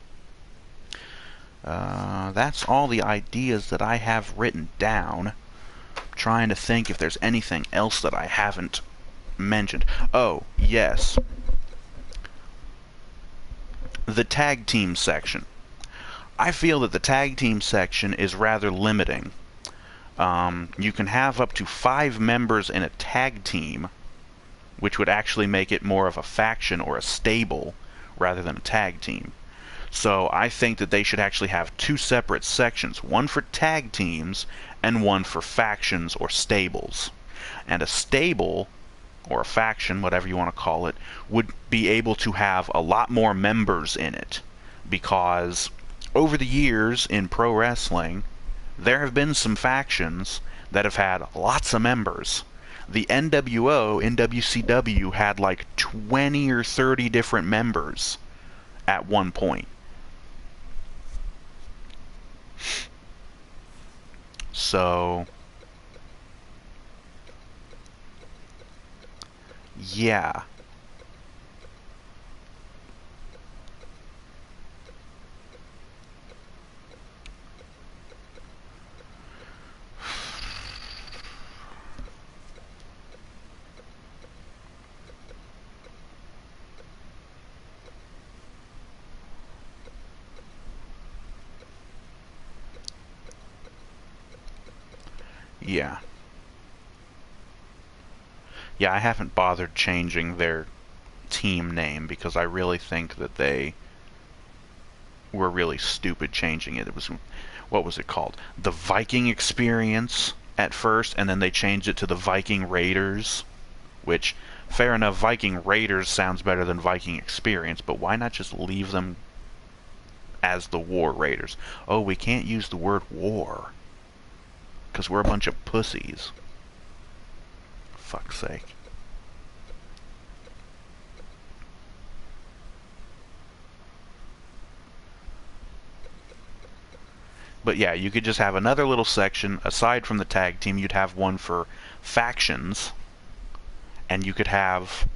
That's all the ideas that I have written down. Trying to think if there's anything else that I haven't mentioned. Oh, yes. The tag team section. I feel that the tag team section is rather limiting. You can have up to 5 members in a tag team, which would actually make it more of a faction or a stable rather than a tag team. So I think that they should actually have 2 separate sections, one for tag teams and one for factions or stables. And a stable, or a faction, whatever you want to call it, would be able to have a lot more members in it. Because over the years in pro wrestling, there have been some factions that have had lots of members. The NWO in WCW had like 20 or 30 different members at one point. So, yeah. Yeah. Yeah, I haven't bothered changing their team name because I really think that they were really stupid changing it. It was, what was it called? The Viking Experience at first, and then they changed it to the Viking Raiders, which, fair enough, Viking Raiders sounds better than Viking Experience, but why not just leave them as the War Raiders? Oh, we can't use the word war because we're a bunch of pussies. Fuck's sake. But yeah, you could just have another little section, aside from the tag team, you'd have one for factions, and you could have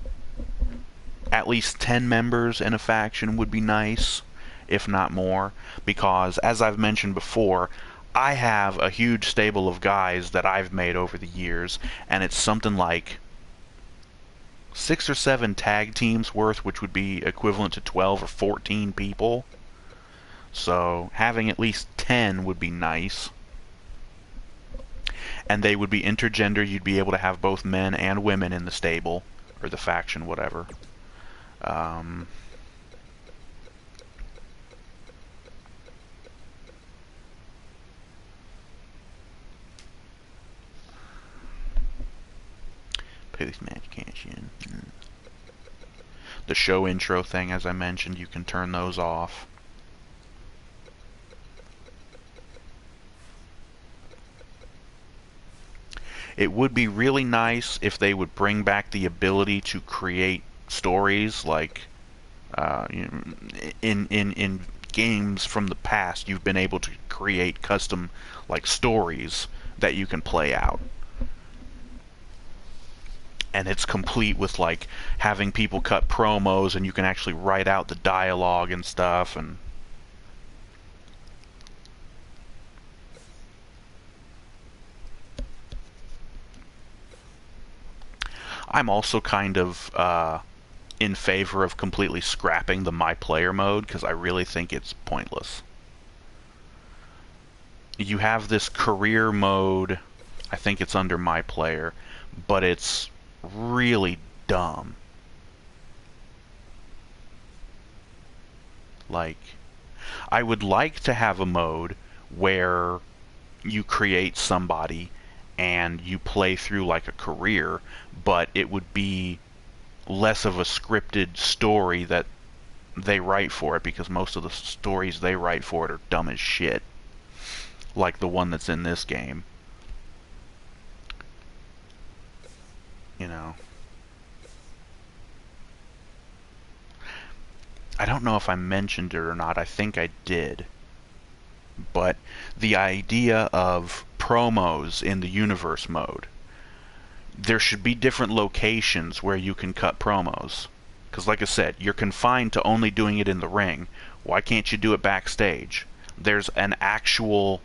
at least 10 members in a faction would be nice. if not more, because, as I've mentioned before, I have a huge stable of guys that I've made over the years, and it's something like 6 or 7 tag teams worth, which would be equivalent to 12 or 14 people. So having at least 10 would be nice. And they would be intergender. You'd be able to have both men and women in the stable, or the faction, whatever. Post-match cash-in. The show intro thing, as I mentioned, you can turn those off. It would be really nice if they would bring back the ability to create stories, like in games from the past. You've been able to create custom like stories that you can play out, and it's complete with like having people cut promos, and you can actually write out the dialogue and stuff. And I'm also kind of in favor of completely scrapping the My Player mode, because I really think it's pointless. You have this career mode, I think it's under My Player, but it's really dumb. Like, I would like to have a mode where you create somebody and you play through like a career, but it would be less of a scripted story that they write for it, because most of the stories they write for it are dumb as shit, like the one that's in this game. You know, I don't know if I mentioned it or not. I think I did. But the idea of promos in the universe mode, there should be different locations where you can cut promos. Because like I said, you're confined to only doing it in the ring. Why can't you do it backstage? There's an actual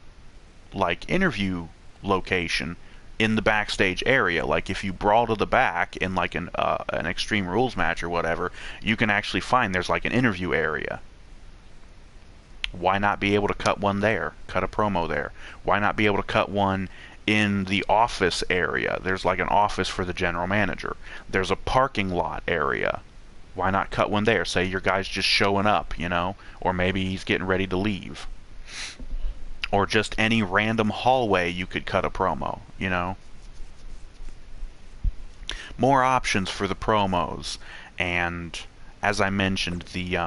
like interview location in the backstage area. Like if you brawl to the back in like an Extreme Rules match or whatever, you can actually find there's like an interview area. Why not be able to cut one there? Cut a promo there. Why not be able to cut one in the office area? There's like an office for the general manager. There's a parking lot area. Why not cut one there? Say your guy's just showing up, you know, or maybe he's getting ready to leave. Or just any random hallway you could cut a promo, you know. More options for the promos, and as I mentioned, the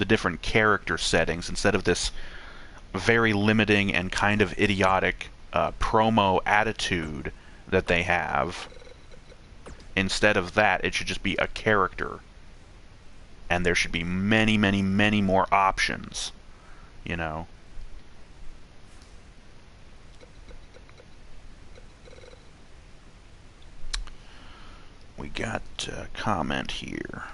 different character settings, instead of this very limiting and kind of idiotic promo attitude that they have. Instead of that, it should just be a character, and there should be many, many, many more options, you know. We got a comment here.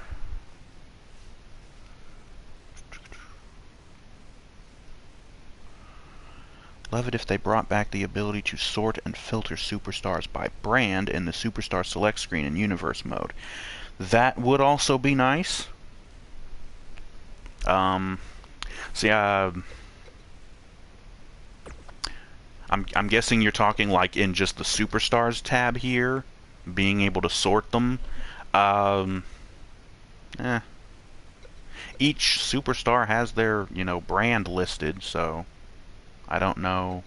Love it if they brought back the ability to sort and filter superstars by brand in the Superstar Select screen in Universe mode. That would also be nice. See, I'm guessing you're talking like in just the Superstars tab here, being able to sort them. Each superstar has their, you know, brand listed, so I don't know.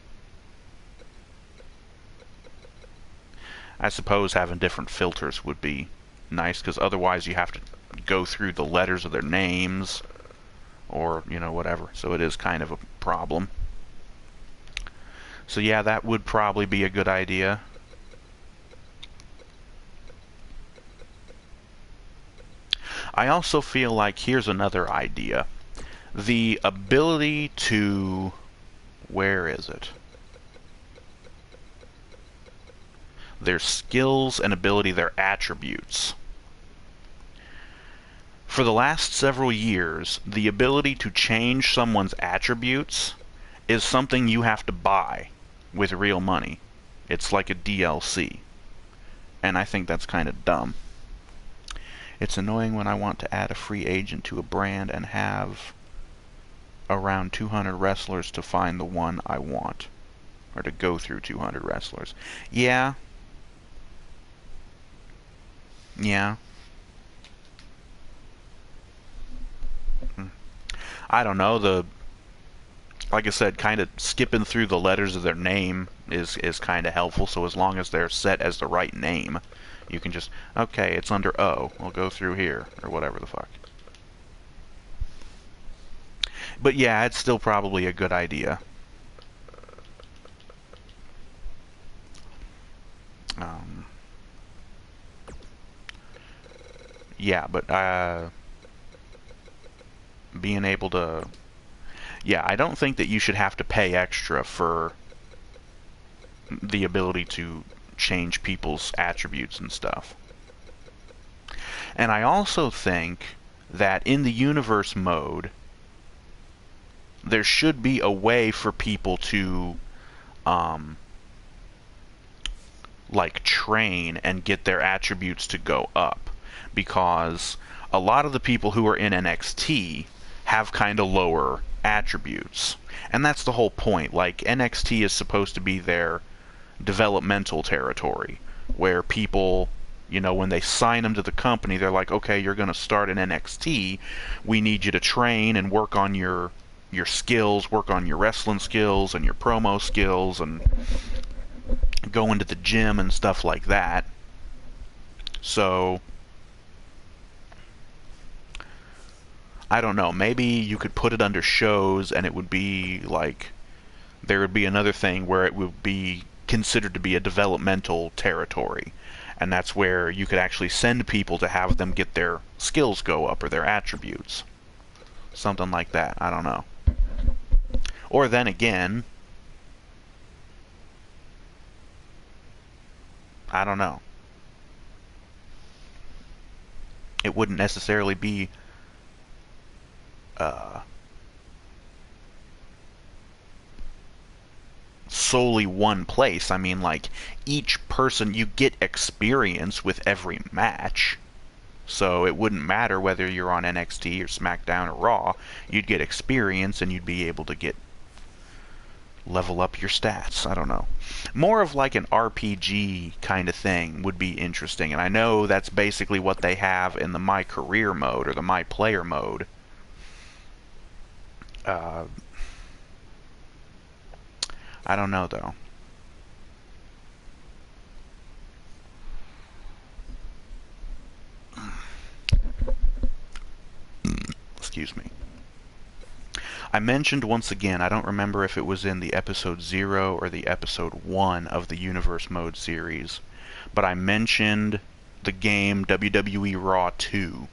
I suppose having different filters would be nice, because otherwise you have to go through the letters of their names, or, you know, whatever. So it is kind of a problem. So yeah, that would probably be a good idea. I also feel like here's another idea. The ability to... where is it? Their skills and ability, their attributes. For the last several years, the ability to change someone's attributes is something you have to buy with real money. It's like a DLC. And I think that's kind of dumb. It's annoying when I want to add a free agent to a brand and have around 200 wrestlers to find the one I want. Or to go through 200 wrestlers. Yeah. Yeah. I don't know. Like I said, kind of skipping through the letters of their name is kind of helpful. So as long as they're set as the right name, you can just, okay, it's under O. We'll go through here, or whatever the fuck. But yeah, it's still probably a good idea. Um, yeah, but being able to... Yeah, I don't think that you should have to pay extra for the ability to change people's attributes and stuff. And I also think that in the universe mode, there should be a way for people to like train and get their attributes to go up, because a lot of the people who are in NXT have kind of lower attributes, and that's the whole point. Like, NXT is supposed to be their developmental territory, where people, you know, when they sign them to the company, they're like, okay, you're going to start in NXT. We need you to train and work on your skills, work on your wrestling skills and your promo skills, and go into the gym and stuff like that. So I don't know, maybe you could put it under shows and it would be like, there would be another thing where it would be considered to be a developmental territory, and that's where you could actually send people to have them get their skills go up, or their attributes. Something like that, I don't know. Or then again, I don't know. It wouldn't necessarily be solely one place. I mean, like, each person, you get experience with every match. So it wouldn't matter whether you're on NXT or SmackDown or Raw. You'd get experience and you'd be able to level up your stats. I don't know. More of like an RPG kind of thing would be interesting, and I know that's basically what they have in the My Career mode, or the My Player mode. I don't know, though. Excuse me. I mentioned once again, I don't remember if it was in the episode 0 or the episode 1 of the Universe Mode series, but I mentioned the game WWE Raw 2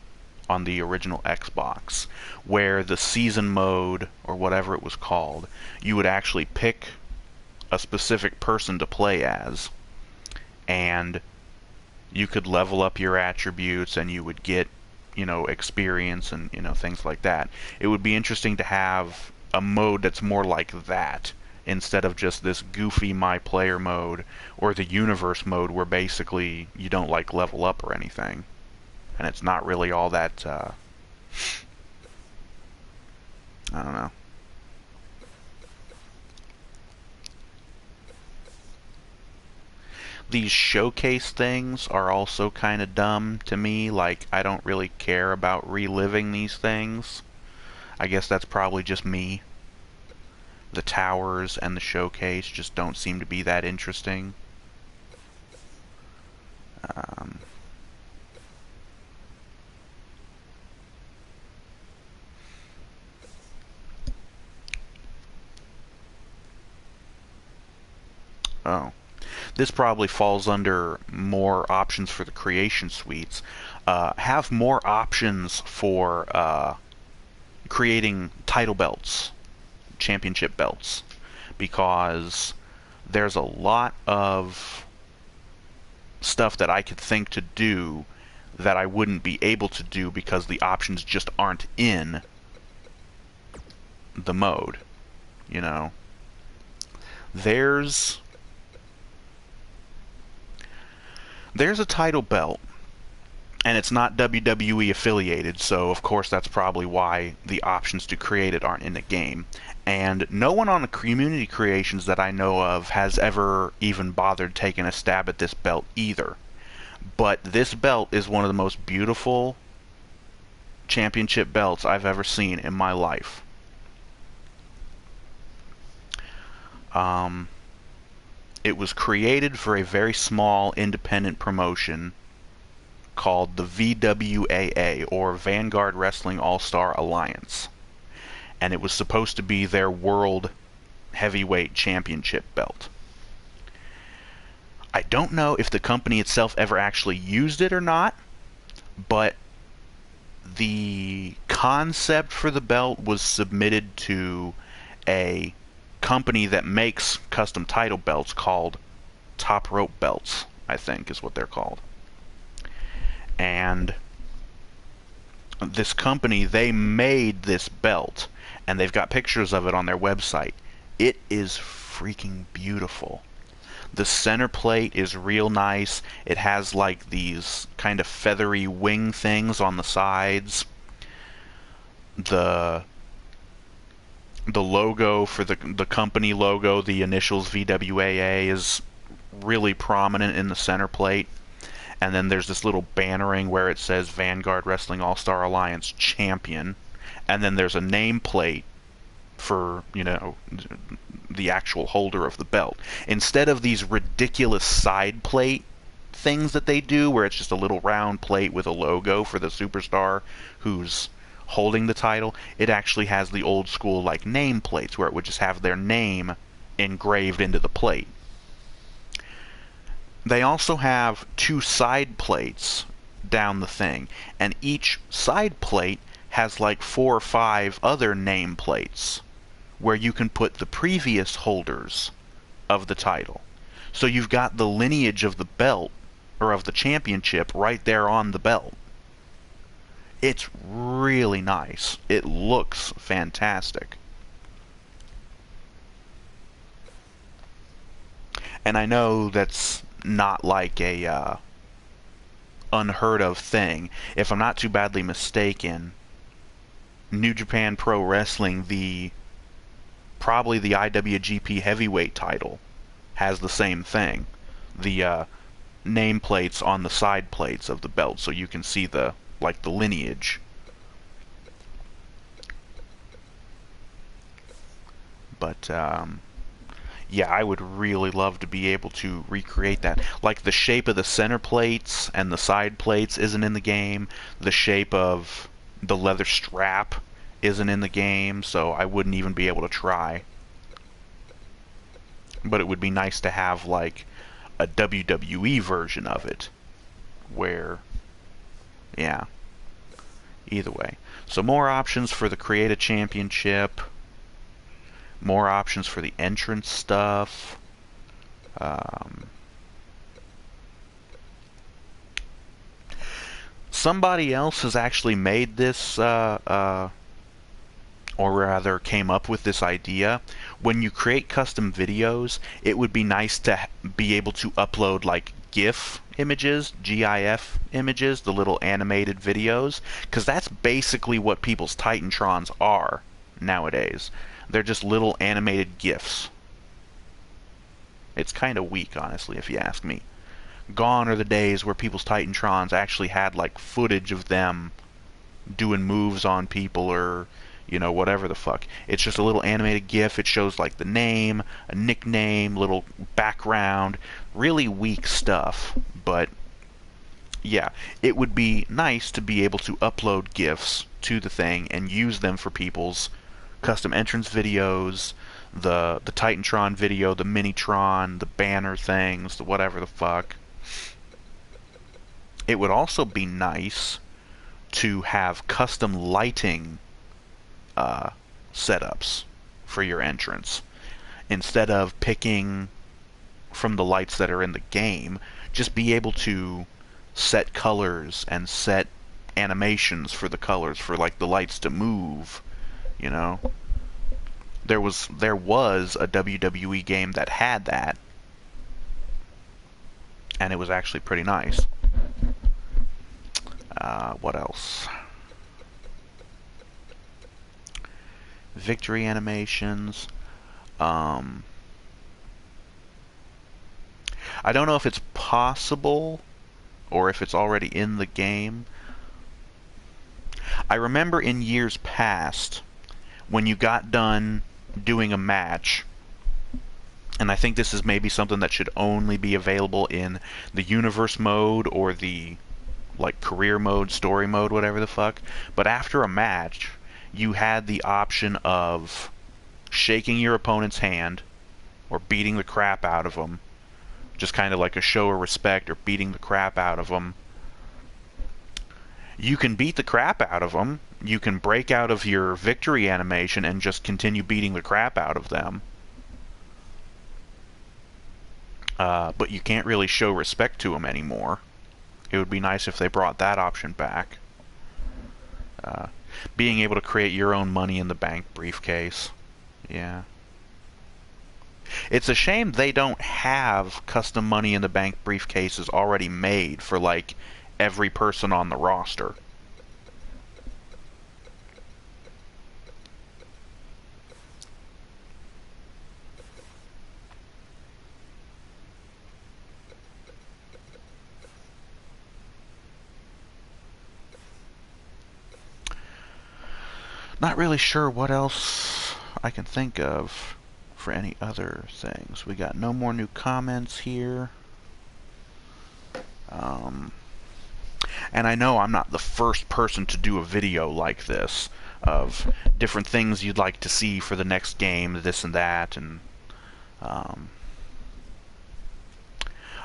on the original Xbox, where the season mode, or whatever it was called, you would actually pick a specific person to play as, and you could level up your attributes, and you would get, you know, experience and, you know, things like that. It would be interesting to have a mode that's more like that, instead of just this goofy My Player mode, or the Universe mode, where basically you don't, like, level up or anything. And it's not really all that, I don't know. These showcase things are also kind of dumb to me. Like, I don't really care about reliving these things. I guess that's probably just me. The towers and the showcase just don't seem to be that interesting. Oh. This probably falls under more options for the creation suites. Have more options for creating title belts, championship belts, because there's a lot of stuff that I could think to do that I wouldn't be able to do because the options just aren't in the mode, you know. There's a title belt, and it's not WWE affiliated, so of course that's probably why the options to create it aren't in the game. And no one on the community creations that I know of has ever even bothered taking a stab at this belt either. But this belt is one of the most beautiful championship belts I've ever seen in my life. It was created for a very small independent promotion called the VWAA, or Vanguard Wrestling All-Star Alliance. And it was supposed to be their World Heavyweight Championship belt. I don't know if the company itself ever actually used it or not, but the concept for the belt was submitted to a company that makes custom title belts called Top Rope Belts, I think is what they're called. And this company, they made this belt, and they've got pictures of it on their website. It is freaking beautiful. The center plate is real nice. It has like these kind of feathery wing things on the sides. The logo for the company logo, the initials VWAA, is really prominent in the center plate. And then there's this little bannering where it says Vanguard Wrestling All-Star Alliance Champion. And then there's a nameplate for, you know, the actual holder of the belt. Instead of these ridiculous side plate things that they do, where it's just a little round plate with a logo for the superstar who's holding the title, it actually has the old school like name plates where it would just have their name engraved into the plate. They also have two side plates down the thing, and each side plate has like 4 or 5 other name plates where you can put the previous holders of the title. So you've got the lineage of the belt, or of the championship, right there on the belt. It's really nice. It looks fantastic. And I know that's not like a unheard of thing. If I'm not too badly mistaken, New Japan Pro Wrestling, probably the IWGP Heavyweight title, has the same thing. The nameplates on the side plates of the belt, so you can see the lineage. But yeah, I would really love to be able to recreate that. Like, the shape of the center plates and the side plates isn't in the game. The shape of the leather strap isn't in the game, so I wouldn't even be able to try. But it would be nice to have like a WWE version of it, where, yeah, either way. So more options for the Create a Championship, more options for the entrance stuff. Somebody else has actually made this, or rather came up with this idea. When you create custom videos, it would be nice to be able to upload like GIF images, GIF images, the little animated videos, because that's basically what people's Titantrons are nowadays. They're just little animated GIFs. It's kind of weak, honestly, if you ask me. Gone are the days where people's Titantrons actually had like footage of them doing moves on people, or, you know, whatever the fuck. It's just a little animated GIF. It shows like the name, a nickname, little background. Really weak stuff. But yeah, it would be nice to be able to upload GIFs to the thing and use them for people's custom entrance videos, the Titantron video, the Minitron, the banner things, the whatever the fuck. It would also be nice to have custom lighting setups for your entrance. Instead of picking from the lights that are in the game, just be able to set colors and set animations for the colors for like the lights to move, you know. There was a WWE game that had that, and it was actually pretty nice. What else? Victory animations. I don't know if it's possible or if it's already in the game. I remember in years past when you got done doing a match, and I think this is maybe something that should only be available in the universe mode or the like career mode, story mode, whatever the fuck. But after a match, you had the option of shaking your opponent's hand or beating the crap out of them, just kind of like a show of respect, or beating the crap out of them. You can beat the crap out of them. You can break out of your victory animation and just continue beating the crap out of them. But you can't really show respect to them anymore. It would be nice if they brought that option back. Being able to create your own money in the bank briefcase. Yeah. It's a shame they don't have custom money in the bank briefcases already made for like every person on the roster. Not really sure what else I can think of for any other things. We got no more new comments here. And I know I'm not the first person to do a video like this of different things you'd like to see for the next game, this and that, and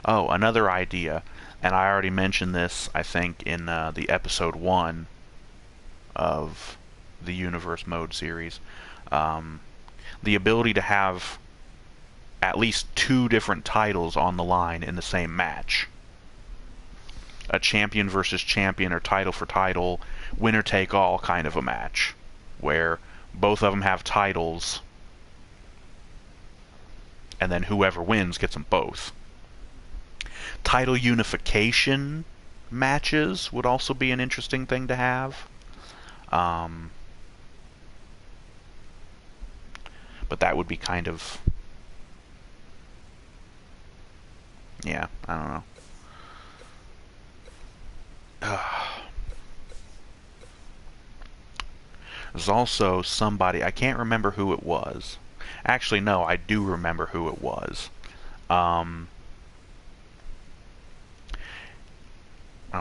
oh, another idea, and I already mentioned this, I think, in the episode 1 of the Universe Mode series. The ability to have at least 2 different titles on the line in the same match. A champion versus champion, or title for title, winner take all kind of a match, where both of them have titles, and then whoever wins gets them both. Title unification matches would also be an interesting thing to have. But that would be kind of... yeah, I don't know. There's also somebody, I can't remember who it was. Actually, no, I do remember who it was. Oh,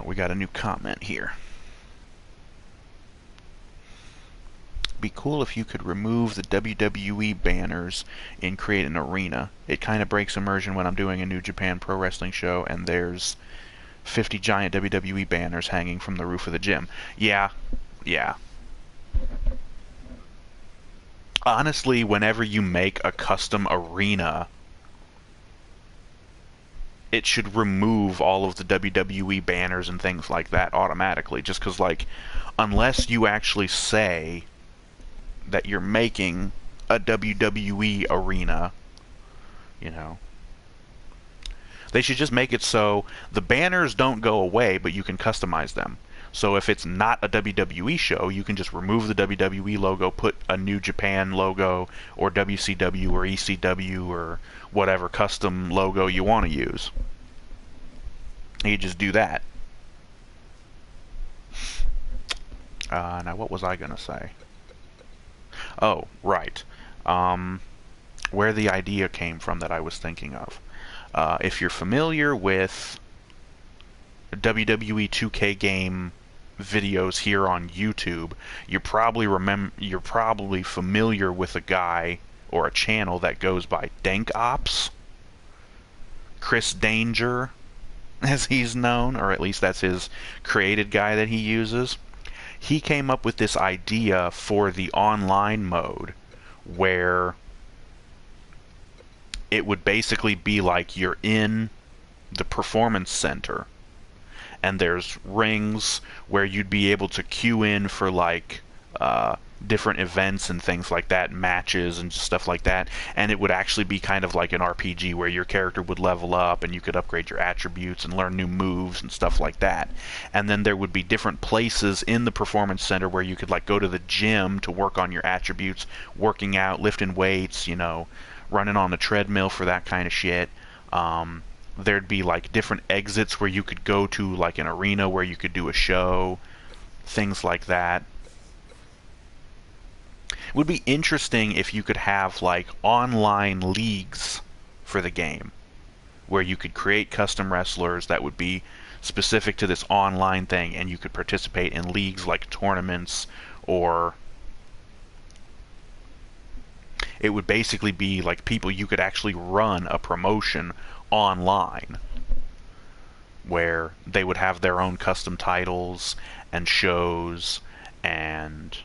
we got a new comment here. Be cool if you could remove the WWE banners and create an arena. It kind of breaks immersion when I'm doing a New Japan Pro Wrestling show and there's 50 giant WWE banners hanging from the roof of the gym. Yeah. Honestly, whenever you make a custom arena, it should remove all of the WWE banners and things like that automatically. Just because, like, unless you actually say that you're making a WWE arena, you know, they should just make it so the banners don't go away, but you can customize them. So if it's not a WWE show, you can just remove the WWE logo, put a New Japan logo, or WCW or ECW or whatever custom logo you want to use. You just do that. Now what was I going to say? Oh, right. Where the idea came from that I was thinking of. If you're familiar with WWE 2K game videos here on YouTube, you're probably familiar with a guy or a channel that goes by Dank Ops. Chris Danger, as he's known, or at least that's his created guy that he uses. He came up with this idea for the online mode where it would basically be like you're in the performance center and there's rings where you'd be able to queue in for like different events and things like that, matches and stuff like that, and it would actually be kind of like an RPG where your character would level up and you could upgrade your attributes and learn new moves and stuff like that. And then there would be different places in the performance center where you could like go to the gym to work on your attributes, working out, lifting weights, running on the treadmill for that kind of shit. There'd be like different exits where you could go to like an arena where you could do a show, things like that. It would be interesting if you could have like online leagues for the game where you could create custom wrestlers that would be specific to this online thing, and you could participate in leagues like tournaments, or it would basically be like people, you could actually run a promotion online where they would have their own custom titles and shows, and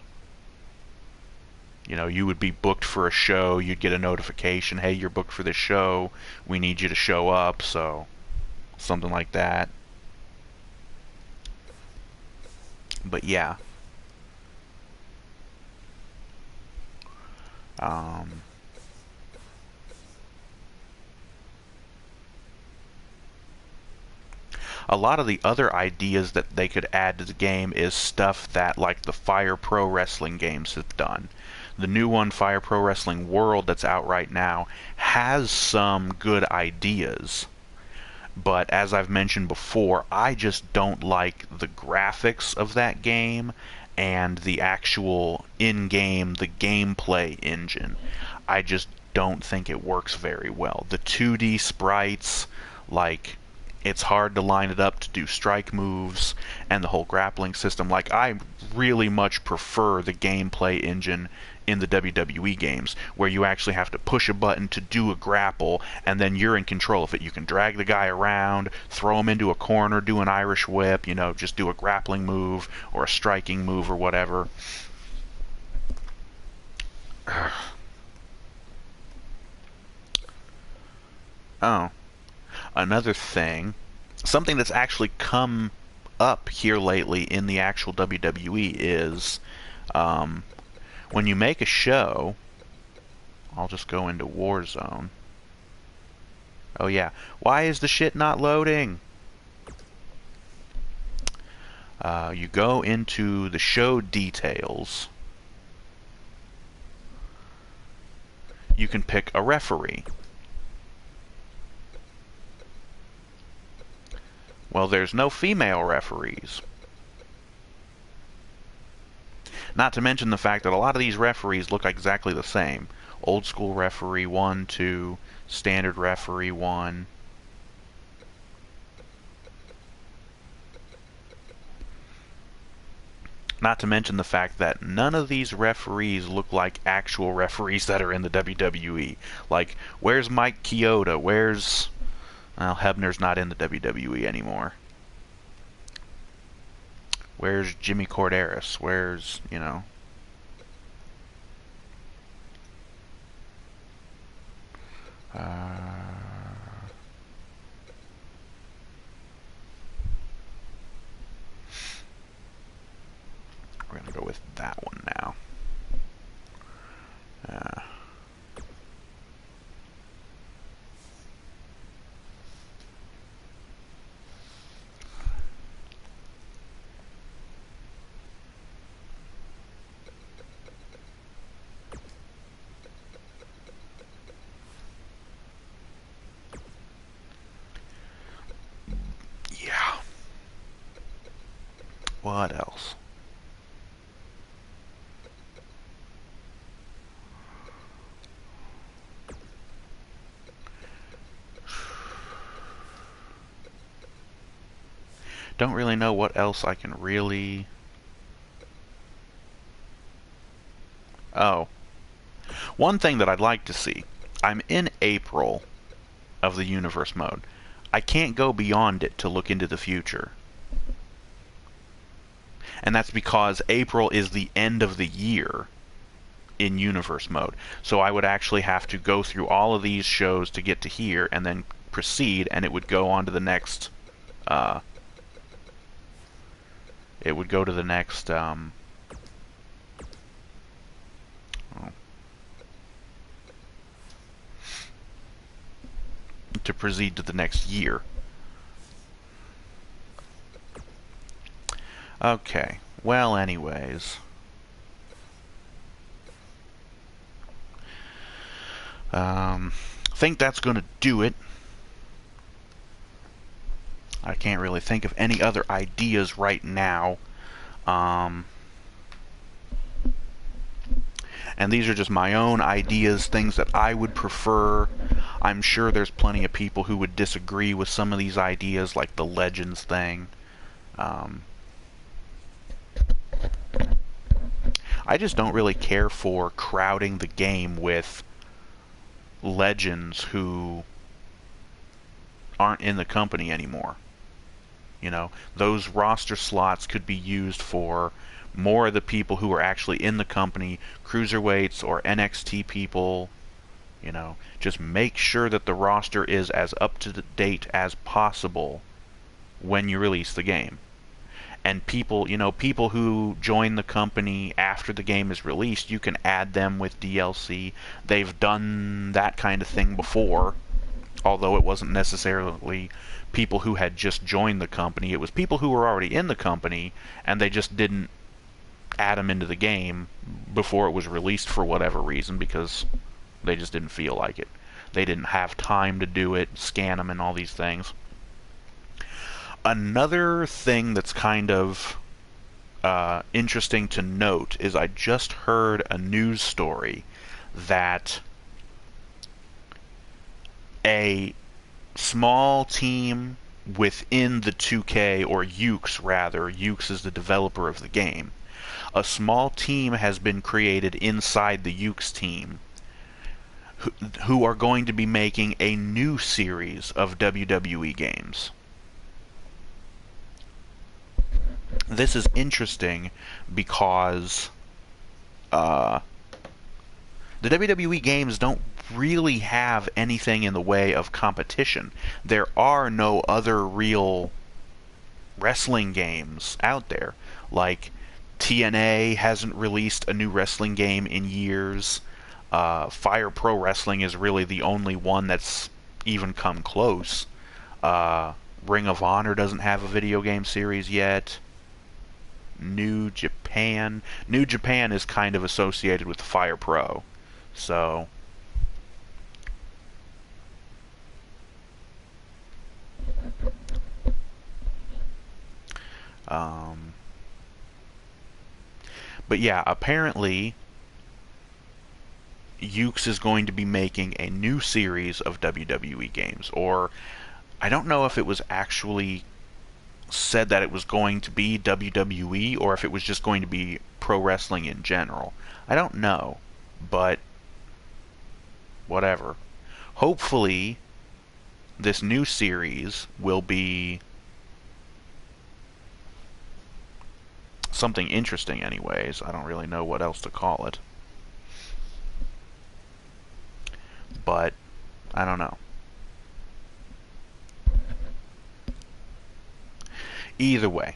you would be booked for a show, you'd get a notification, hey, you're booked for this show, we need you to show up, so something like that. But yeah. A lot of the other ideas that they could add to the game is stuff that like the Fire Pro Wrestling games have done. The new one, Fire Pro Wrestling World, that's out right now, has some good ideas. But as I've mentioned before, I just don't like the graphics of that game and the actual in-game, the gameplay engine. I just don't think it works very well. The 2D sprites, like, it's hard to line it up to do strike moves, and the whole grappling system. Like, I really much prefer the gameplay engine in the WWE games, where you actually have to push a button to do a grapple, and then you're in control of it. You can drag the guy around, throw him into a corner, do an Irish whip, just do a grappling move or a striking move or whatever. Oh, another thing, something that's actually come up here lately in the actual WWE is when you make a show. I'll just go into Warzone. Oh yeah, why is the shit not loading? You go into the show details. You can pick a referee. Well, there's no female referees. Not to mention the fact that a lot of these referees look exactly the same. Old school referee 1, 2, standard referee 1. Not to mention the fact that none of these referees look like actual referees that are in the WWE. Like, where's Mike Chioda? Where's... Well, Hebner's not in the WWE anymore. Where's Jimmy Corderas? Where's, we're going to go with that one now. Yeah. What else? Don't really know what else I can really... Oh. One thing that I'd like to see. I'm in April of the universe mode. I can't go beyond it to look into the future. And that's because April is the end of the year in universe mode. So I would actually have to go through all of these shows to get to here and then proceed, and it would go on to the next It would go to the next, to proceed to the next year. Okay, well, anyways. Think that's going to do it. I can't really think of any other ideas right now. And these are just my own ideas, things that I would prefer. I'm sure there's plenty of people who would disagree with some of these ideas, like the Legends thing. I just don't really care for crowding the game with legends who aren't in the company anymore. You know, those roster slots could be used for more of the people who are actually in the company, cruiserweights or NXT people. You know, just make sure that the roster is as up to date as possible when you release the game. And people, you know, people who join the company after the game is released, you can add them with DLC. They've done that kind of thing before, although it wasn't necessarily people who had just joined the company. It was people who were already in the company, and they just didn't add them into the game before it was released for whatever reason, because they just didn't feel like it. They didn't have time to do it, scan them, and all these things. Another thing that's kind of interesting to note is I just heard a news story that a small team within the 2K, or Yuke's rather, Yuke's is the developer of the game, a small team has been created inside the Yuke's team who are going to be making a new series of WWE games. This is interesting because the WWE games don't really have anything in the way of competition. There are no other real wrestling games out there. Like, TNA hasn't released a new wrestling game in years. Fire Pro Wrestling is really the only one that's even come close. Ring of Honor doesn't have a video game series yet. New Japan is kind of associated with Fire Pro, so but yeah, apparently Yuke's is going to be making a new series of WWE games, or I don't know if it was actually said that it was going to be WWE or if it was just going to be pro wrestling in general. I don't know, but whatever. Hopefully, this new series will be something interesting anyways. I don't really know what else to call it. But, I don't know. Either way,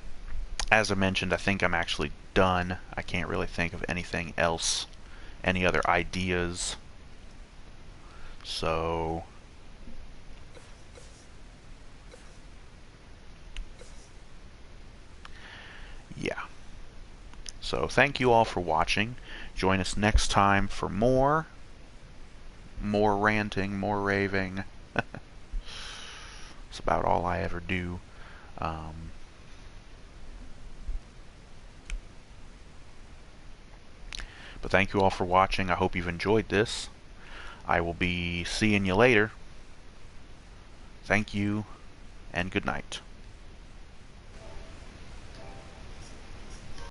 as I mentioned, I think I'm actually done. I can't really think of anything else, any other ideas. So, yeah. So, thank you all for watching. Join us next time for more ranting, more raving. It's about all I ever do. But thank you all for watching. I hope you've enjoyed this. I will be seeing you later. Thank you, and good night.